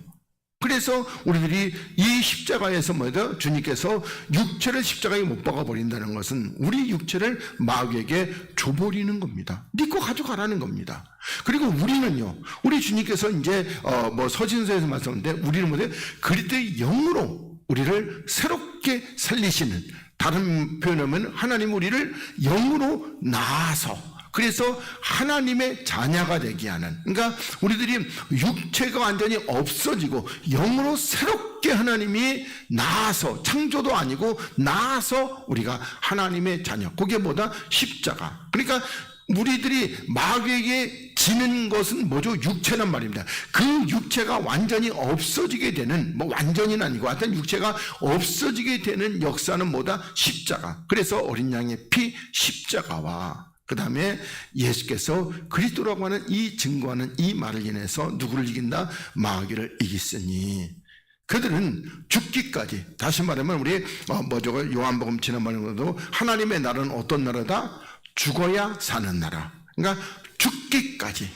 A: 그래서 우리들이 이 십자가에서 뭐죠? 주님께서 육체를 십자가에 못 박아 버린다는 것은 우리 육체를 마귀에게 줘버리는 겁니다. 네 거 가져가라는 겁니다. 그리고 우리는요, 우리 주님께서 이제 뭐 서신서에서 말씀하는데 우리는 뭐죠? 그리스도의 영으로 우리를 새롭게 살리시는, 다른 표현하면 하나님 우리를 영으로 낳아서, 그래서 하나님의 자녀가 되게 하는, 그러니까 우리들이 육체가 완전히 없어지고 영으로 새롭게 하나님이 낳아서, 창조도 아니고 낳아서 우리가 하나님의 자녀, 그게 뭐다? 십자가. 그러니까 우리들이 마귀에게 지는 것은 뭐죠? 육체란 말입니다. 그 육체가 완전히 없어지게 되는, 뭐 완전히는 아니고 하여튼 육체가 없어지게 되는 역사는 뭐다? 십자가. 그래서 어린 양의 피, 십자가와 그 다음에 예수께서 그리스도라고 하는 이 증거하는 이 말을 인해서 누구를 이긴다? 마귀를 이겼으니 그들은 죽기까지, 다시 말하면 우리 요한복음 지난번에도 하나님의 나라는 어떤 나라다? 죽어야 사는 나라. 그러니까 죽기까지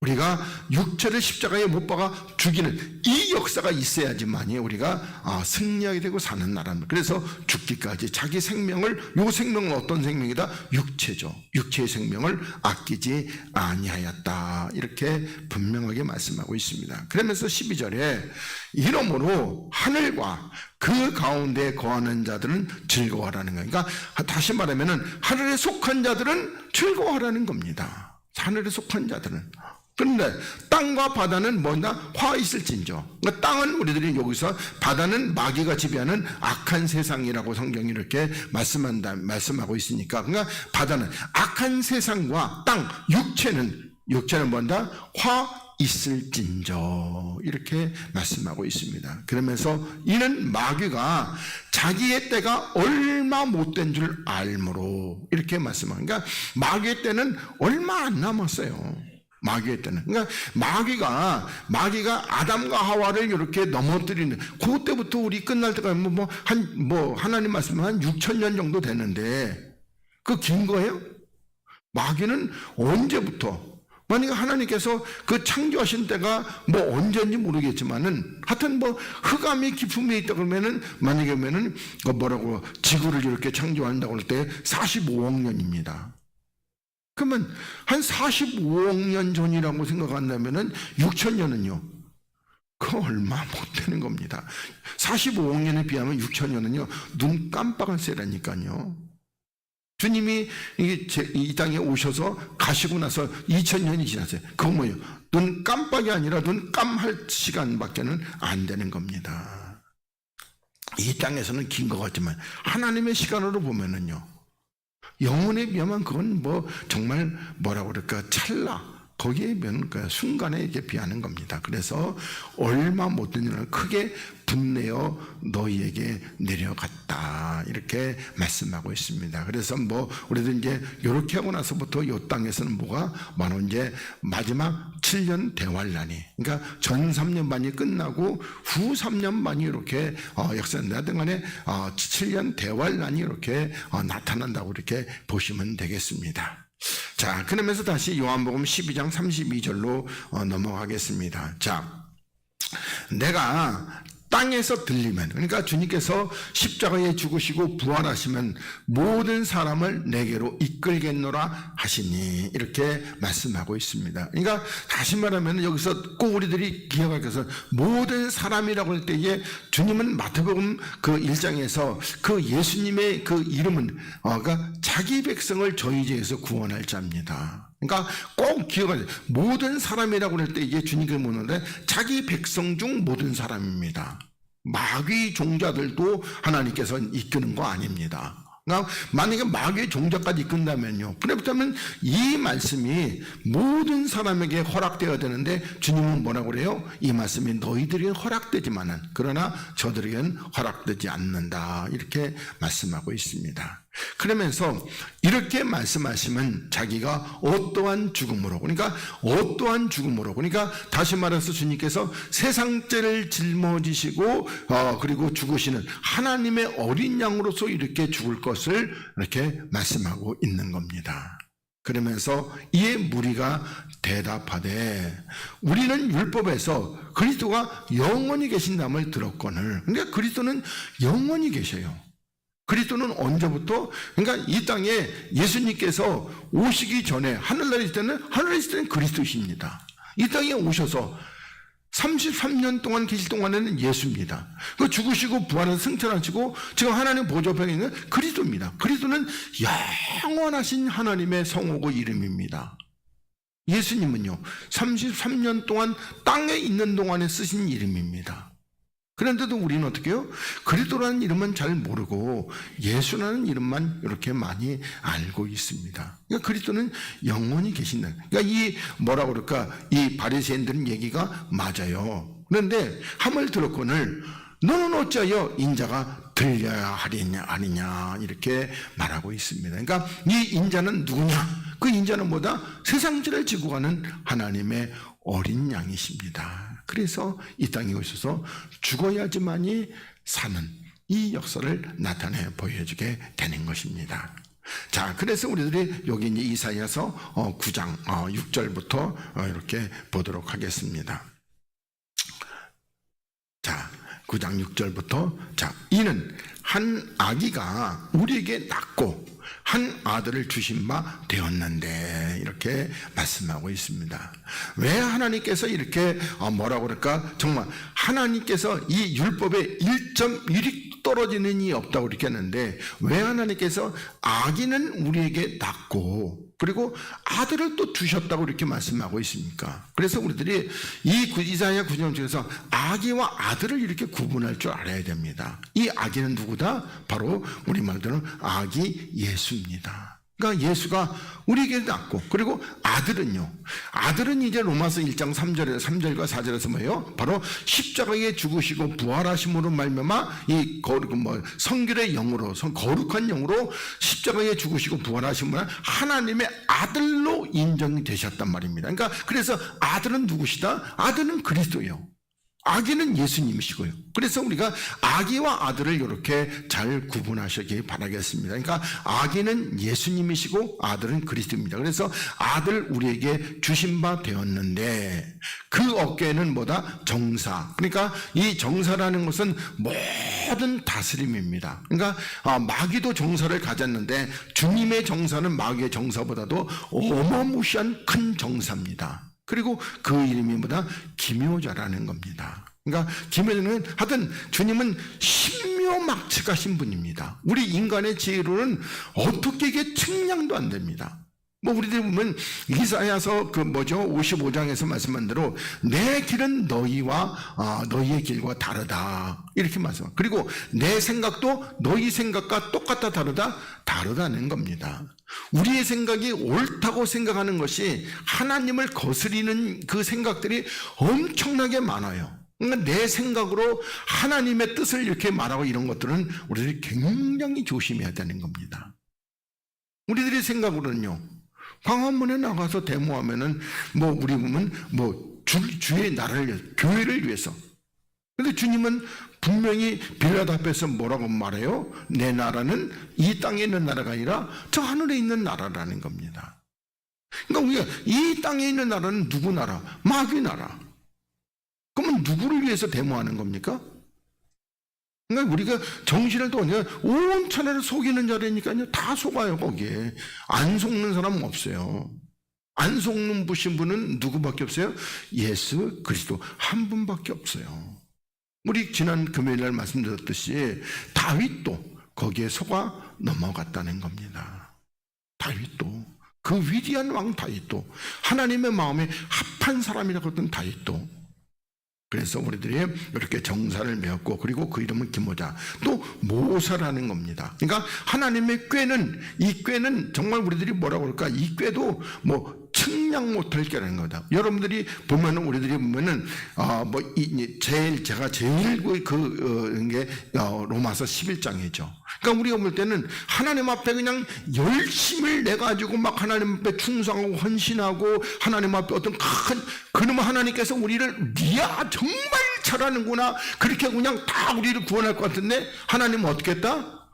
A: 우리가 육체를 십자가에 못 박아 죽이는 이 역사가 있어야지만이 우리가 승리하게 되고 사는 나라입니다. 그래서 죽기까지 자기 생명을, 요 생명은 어떤 생명이다? 육체죠. 육체의 생명을 아끼지 아니하였다, 이렇게 분명하게 말씀하고 있습니다. 그러면서 12절에 이러므로 하늘과 그 가운데 거하는 자들은 즐거워하라는 거예요. 그러니까 다시 말하면은 하늘에 속한 자들은 즐거워하라는 겁니다. 하늘에 속한 자들은. 그런데 땅과 바다는 뭐냐? 화 있을진저. 그러니까 땅은 우리들이 여기서, 바다는 마귀가 지배하는 악한 세상이라고 성경이 이렇게 말씀하고 있으니까, 그러니까 바다는 악한 세상과 땅, 육체는 뭐냐? 화 있을진저, 이렇게 말씀하고 있습니다. 그러면서 이는 마귀가 자기의 때가 얼마 못된 줄 알므로, 이렇게 말씀합니다. 그러니까 마귀의 때는 얼마 안 남았어요. 마귀의 때는. 그러니까 마귀가 아담과 하와를 이렇게 넘어뜨리는, 그때부터 우리 끝날 때가 하나님 말씀은 한 6,000년 정도 됐는데, 그 긴 거예요? 마귀는 언제부터, 만약에 하나님께서 그 창조하신 때가 뭐 언제인지 모르겠지만은, 하여튼 흑암이 깊음에 있다 그러면은, 만약에 지구를 이렇게 창조한다고 할 때 45억 년입니다. 그러면 한 45억 년 전이라고 생각한다면은 6,000년은요, 그거 얼마 못 되는 겁니다. 45억 년에 비하면 6,000년은요, 눈 깜빡할 새라니까요. 주님이 이 땅에 오셔서 가시고 나서 2,000년이 지났어요. 그건 뭐예요? 눈 깜빡이 아니라 눈 깜할 시간밖에는 안 되는 겁니다. 이 땅에서는 긴 것 같지만 하나님의 시간으로 보면은요, 영혼에 비하면 그건 정말 뭐라고 그럴까, 찰나, 거기에 비하면 순간에 이렇게 비하는 겁니다. 그래서 얼마 못된 일을 크게 분내어 너희에게 내려갔다, 이렇게 말씀하고 있습니다. 그래서 우리도 이제 이렇게 하고 나서부터 이 땅에서는 바로 이제 마지막 7년 대환란이, 그러니까 전 3년 반이 끝나고 후 3년 반이 이렇게 역사한다 등간에 7년 대환란이 이렇게 나타난다고 이렇게 보시면 되겠습니다. 자, 그러면서 다시 요한복음 12장 32절로 넘어가겠습니다. 자, 내가 땅에서 들리면, 그러니까 주님께서 십자가에 죽으시고 부활하시면 모든 사람을 내게로 이끌겠노라 하시니, 이렇게 말씀하고 있습니다. 그러니까 다시 말하면 여기서 꼭 우리들이 기억할 것은, 모든 사람이라고 할 때에 주님은 마태복음 그 1장에서 그 예수님의 그 이름은 그러니까 자기 백성을 저희 죄에서 구원할 자입니다. 그러니까 꼭 기억하세요. 모든 사람이라고 할 때 이게 주님께 묻는데, 자기 백성 중 모든 사람입니다. 마귀 종자들도 하나님께서 이끄는 거 아닙니다. 그러니까 만약에 마귀의 종자까지 이끈다면요, 그렇다면 이 말씀이 모든 사람에게 허락되어야 되는데, 주님은 뭐라고 그래요? 이 말씀이 너희들에게 허락되지만은, 그러나 저들에게는 허락되지 않는다, 이렇게 말씀하고 있습니다. 그러면서 이렇게 말씀하시면 자기가 어떠한 죽음으로, 그러니까 다시 말해서 주님께서 세상죄를 짊어지시고 그리고 죽으시는 하나님의 어린 양으로서 이렇게 죽을 것을 이렇게 말씀하고 있는 겁니다. 그러면서 이에 무리가 대답하되, 우리는 율법에서 그리스도가 영원히 계신담을 들었거늘. 그러니까 그리스도는 영원히 계셔요. 그리스도는 언제부터? 그러니까 이 땅에 예수님께서 오시기 전에 하늘나라에 있을 때는 그리스도이십니다. 이 땅에 오셔서 33년 동안 계실 동안에는 예수입니다. 그 죽으시고 부활해서 승천하시고 지금 하나님 보좌편에 있는 그리스도입니다. 그리스도는 영원하신 하나님의 성호고 이름입니다. 예수님은요, 33년 동안 땅에 있는 동안에 쓰신 이름입니다. 그런데도 우리는 어떻게 해요? 그리스도라는 이름은 잘 모르고 예수라는 이름만 이렇게 많이 알고 있습니다. 그러니까 그리스도는 영원히 계신다. 그러니까 이 바리새인들은 얘기가 맞아요. 그런데 함을 들었거늘 너는 어찌하여 인자가 들려야 하리냐 아니냐, 이렇게 말하고 있습니다. 그러니까 이 인자는 누구냐? 그 인자는 뭐다? 세상죄를 지고 가는 하나님의 어린 양이십니다. 그래서 이 땅에 오셔서 죽어야지만이 사는 이 역사를 나타내 보여주게 되는 것입니다. 자, 그래서 우리들이 여기 이제 이사야서 9장 6절부터 이렇게 보도록 하겠습니다. 자, 9장 6절부터 자, 이는 한 아기가 우리에게 낳고 한 아들을 주신 바 되었는데 이렇게 말씀하고 있습니다. 왜 하나님께서 이렇게 뭐라고 그럴까? 정말 하나님께서 이 율법에 1.1이 떨어지는 이 없다고 이렇게 했는데 왜 하나님께서 아기는 우리에게 낳고 그리고 아들을 또 주셨다고 이렇게 말씀하고 있습니까? 그래서 우리들이 이 이사야 9장 중에서 아기와 아들을 이렇게 구분할 줄 알아야 됩니다. 이 아기는 누구다? 바로 우리 말대로 아기 예수입니다. 그러니까 예수가 우리에게 낳고 그리고 아들은요. 아들은 이제 로마서 1장 3절과 4절에서 뭐예요? 바로 십자가에 죽으시고 부활하심으로 말미암아 이 성결의 영으로 거룩한 영으로 십자가에 죽으시고 부활하심으로 하나님의 아들로 인정이 되셨단 말입니다. 그러니까 그래서 아들은 누구시다? 아들은 그리스도예요. 아기는 예수님이시고요. 그래서 우리가 아기와 아들을 이렇게 잘 구분하시기 바라겠습니다. 그러니까 아기는 예수님이시고 아들은 그리스도입니다. 그래서 아들 우리에게 주신 바 되었는데 그 어깨에는 뭐다? 정사. 그러니까 이 정사라는 것은 모든 다스림입니다. 그러니까 마귀도 정사를 가졌는데 주님의 정사는 마귀의 정사보다도 어마무시한 큰 정사입니다. 그리고 그 이름이 뭐다? 기묘자라는 겁니다. 그러니까 기묘자는 하여튼 주님은 신묘막측하신 분입니다. 우리 인간의 지혜로는 어떻게 이게 측량도 안 됩니다. 우리들 보면 이사야서 55장에서 말씀한 대로 내 길은 너희의 길과 다르다 이렇게 말씀. 그리고 내 생각도 너희 생각과 똑같다 다르다는 겁니다. 우리의 생각이 옳다고 생각하는 것이 하나님을 거스리는 그 생각들이 엄청나게 많아요. 그러니까 내 생각으로 하나님의 뜻을 이렇게 말하고 이런 것들은 우리들이 굉장히 조심해야 되는 겁니다. 우리들의 생각으로는요. 광화문에 나가서 데모하면은 우리 보면 주의 나라를 위해서, 교회를 위해서. 근데 주님은 분명히 빌라도 앞에서 뭐라고 말해요? 내 나라는 이 땅에 있는 나라가 아니라 저 하늘에 있는 나라라는 겁니다. 그러니까 우리가 이 땅에 있는 나라는 누구 나라? 마귀 나라. 그러면 누구를 위해서 데모하는 겁니까? 그러니까 우리가 정신을 떠오냐 온 천하를 속이는 자리니까요. 다 속아요 거기에. 안 속는 사람은 없어요. 안 속는 분은 누구밖에 없어요? 예수 그리스도 한 분밖에 없어요. 우리 지난 금요일날 말씀드렸듯이 다윗도 거기에 속아 넘어갔다는 겁니다. 다윗도 그 위대한 왕 다윗도 하나님의 마음에 합한 사람이라고 했던 다윗도 그래서 우리들이 이렇게 정사를 메웠고 그리고 그 이름은 기모자 또 모사라는 겁니다. 그러니까 하나님의 꾀는 이 꾀는 정말 우리들이 뭐라고 그럴까? 이 꾀도 측량 못할 게라는 거다. 여러분들이 보면은 우리들이 보면은 제가 제일 게 로마서 11장이죠. 그러니까 우리가 볼 때는 하나님 앞에 그냥 열심을 내 가지고 막 하나님 앞에 충성하고 헌신하고 하나님 앞에 어떤 그놈의 하나님께서 우리를 이야 정말 잘하는구나 그렇게 그냥 다 우리를 구원할 것 같은데 하나님은 어떻게 했다?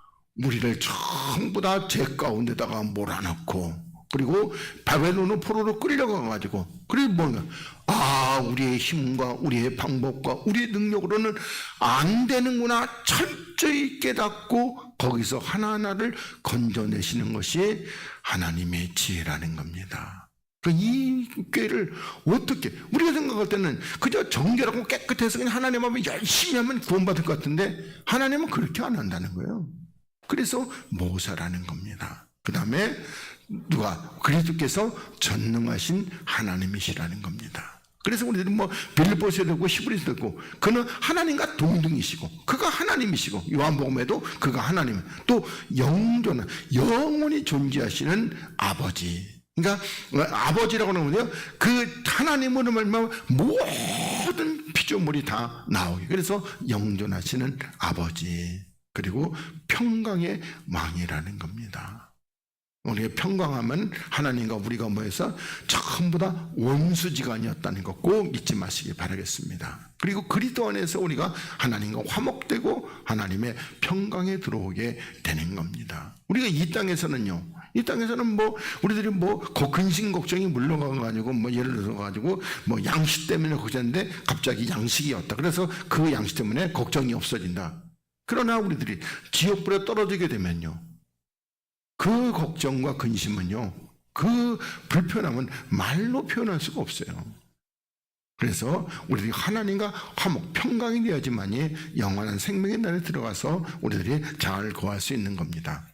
A: 우리를 전부 다 죄 가운데다가 몰아넣고 그리고 바벨론으로 포로로 끌려가가지고 그리고 우리의 힘과 우리의 방법과 우리의 능력으로는 안 되는구나 철저히 깨닫고 거기서 하나하나를 건져내시는 것이 하나님의 지혜라는 겁니다. 이 꾀를 어떻게 우리가 생각할 때는 그저 정결하고 깨끗해서 그냥 하나님 앞에 열심히 하면 구원받을 것 같은데 하나님은 그렇게 안 한다는 거예요. 그래서 모사라는 겁니다. 그 다음에 그리스도께서 전능하신 하나님이시라는 겁니다. 그래서 우리들은 빌립보서에 듣고 히브리서에 듣고 그는 하나님과 동등이시고 그가 하나님이시고 요한복음에도 그가 하나님 또 영원히 존재하시는 아버지. 그러니까 아버지라고 하는 거는요. 그 하나님으로 말미암아 모든 피조물이 다 나오게. 그래서 영존하시는 아버지 그리고 평강의 왕이라는 겁니다. 우리가 평강하면 하나님과 우리가 뭐해서 전부 다 원수지간이었다는 것 꼭 잊지 마시기 바라겠습니다. 그리고 그리스도 안에서 우리가 하나님과 화목되고 하나님의 평강에 들어오게 되는 겁니다. 우리가 이 땅에서는 뭐 우리들이 뭐 근심 걱정이 물러가가지고 뭐 예를 들어 가지고 뭐 양식 때문에 걱정했는데 갑자기 양식이 왔다. 그래서 그 양식 때문에 걱정이 없어진다. 그러나 우리들이 지옥불에 떨어지게 되면요, 그 걱정과 근심은요, 그 불편함은 말로 표현할 수가 없어요. 그래서 우리들이 하나님과 화목, 평강이 되어야지만이 영원한 생명의 날에 들어가서 우리들이 잘 거할 수 있는 겁니다.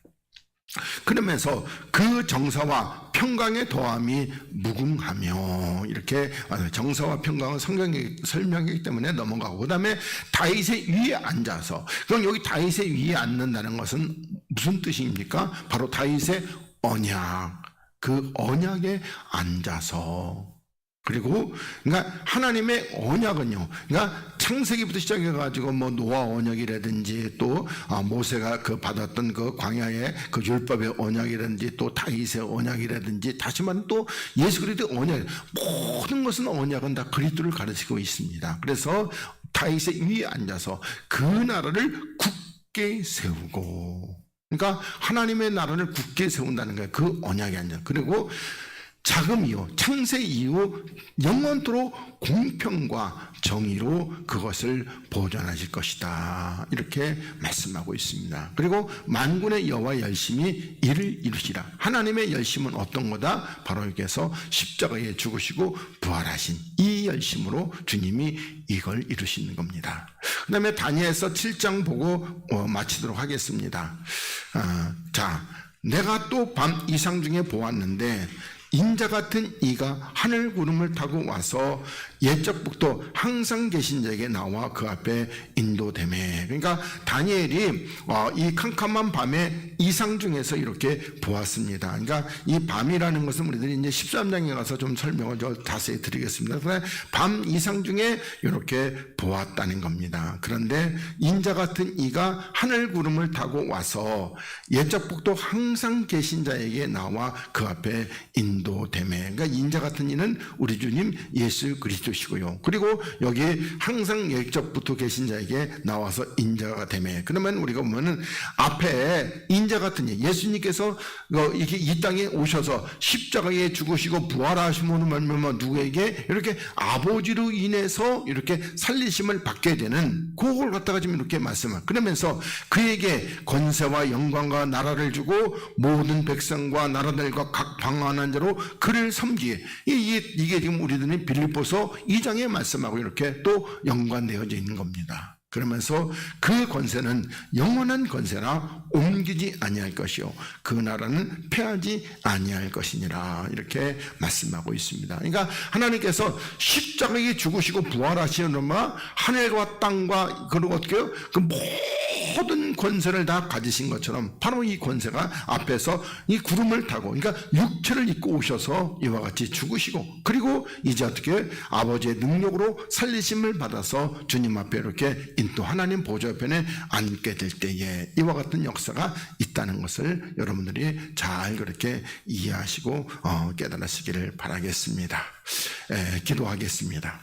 A: 그러면서 그 정사와 평강의 더함이 무궁하며, 이렇게 정사와 평강은 성경의 설명이기 때문에 넘어가고, 그 다음에 다윗의 위에 앉아서, 그럼 여기 다윗의 위에 앉는다는 것은 무슨 뜻입니까? 바로 다윗의 언약, 그 언약에 앉아서. 그리고 그러니까 하나님의 언약은요, 그러니까 창세기부터 시작해가지고 뭐 노아 언약이라든지 또 모세가 그 받았던 그 광야의 그 율법의 언약이라든지 또 다윗의 언약이라든지, 다시 말하면 또 예수 그리스도의 언약, 모든 것은 언약은 다 그리스도를 가르치고 있습니다. 그래서 다윗의 위에 앉아서 그 나라를 굳게 세우고, 그러니까 하나님의 나라를 굳게 세운다는 거예요. 그 언약에 앉아. 그리고 자금 이후, 창세 이후 영원토록 공평과 정의로 그것을 보존하실 것이다, 이렇게 말씀하고 있습니다. 그리고 만군의 여호와 열심히 이를 이루시라. 하나님의 열심은 어떤 거다? 바로 여기에서 십자가에 죽으시고 부활하신 이 열심으로 주님이 이걸 이루시는 겁니다. 그 다음에 다니엘서 7장 보고 마치도록 하겠습니다. 자, 내가 또 밤 이상 중에 보았는데 인자 같은 이가 하늘 구름을 타고 와서 옛적 북도 항상 계신 자에게 나와 그 앞에 인도되매. 그러니까 다니엘이 이 캄캄한 밤에 이상 중에서 이렇게 보았습니다. 그러니까 이 밤이라는 것은 우리들이 이제 13장에 가서 좀 설명을 좀 자세히 드리겠습니다. 그래서 밤 이상 중에 이렇게 보았다는 겁니다. 그런데 인자 같은 이가 하늘 구름을 타고 와서 옛적 북도 항상 계신 자에게 나와 그 앞에 인도되매. 그러니까 인자 같은 이는 우리 주님 예수 그리스도시고요. 그리고 여기 항상 옛적부터 계신 자에게 나와서 인자가 되매. 그러면 우리가 보면은 앞에 인자 같은 이, 예수님께서 이렇게 이 땅에 오셔서 십자가에 죽으시고 부활하심으로 말미암아 누구에게 이렇게 아버지로 인해서 이렇게 살리심을 받게 되는 그걸 갖다가 지금 이렇게 말씀을, 그러면서 그에게 권세와 영광과 나라를 주고 모든 백성과 나라들과 각 방언한 자로 그를 섬기게. 이게 지금 우리들이 빌립보서 2장에 말씀하고 이렇게 또 연관되어져 있는 겁니다. 그러면서 그 권세는 영원한 권세라 옮기지 아니할 것이요 그 나라는 패하지 아니할 것이니라, 이렇게 말씀하고 있습니다. 그러니까 하나님께서 십자가에 죽으시고 부활하시는 마 하늘과 땅과 그리고 어떻게 그 모든 권세를 다 가지신 것처럼 바로 이 권세가 앞에서 이 구름을 타고, 그러니까 육체를 입고 오셔서 이와 같이 죽으시고, 그리고 이제 어떻게 아버지의 능력으로 살리심을 받아서 주님 앞에 이렇게 또 하나님 보좌편에 앉게 될 때에 이와 같은 역사가 있다는 것을 여러분들이 잘 그렇게 이해하시고 깨달으시기를 바라겠습니다. 기도하겠습니다.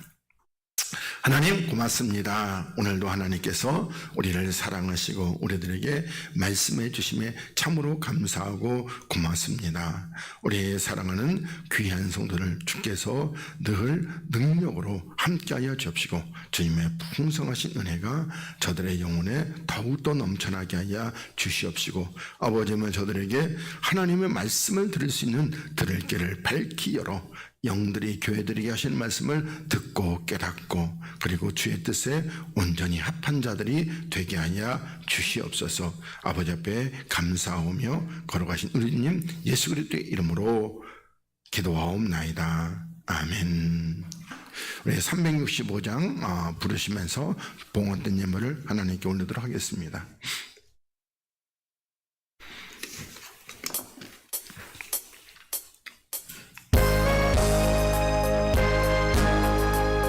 A: 하나님 고맙습니다. 오늘도 하나님께서 우리를 사랑하시고 우리들에게 말씀해 주심에 참으로 감사하고 고맙습니다. 우리의 사랑하는 귀한 성도를 주께서 늘 능력으로 함께하여 주옵시고 주님의 풍성하신 은혜가 저들의 영혼에 더욱더 넘쳐나게 하여 주시옵시고, 아버지는 저들에게 하나님의 말씀을 들을 수 있는 들을 길을 밝히 열어 영들이 교회들에게 하시는 말씀을 듣고 깨닫고 그리고 주의 뜻에 온전히 합한 자들이 되게 하여 주시옵소서. 아버지 앞에 감사하며 걸어가신 우리 주님 예수 그리스도의 이름으로 기도하옵나이다. 아멘. 우리 365장 부르시면서 봉헌된 예물을 하나님께 올리도록 하겠습니다.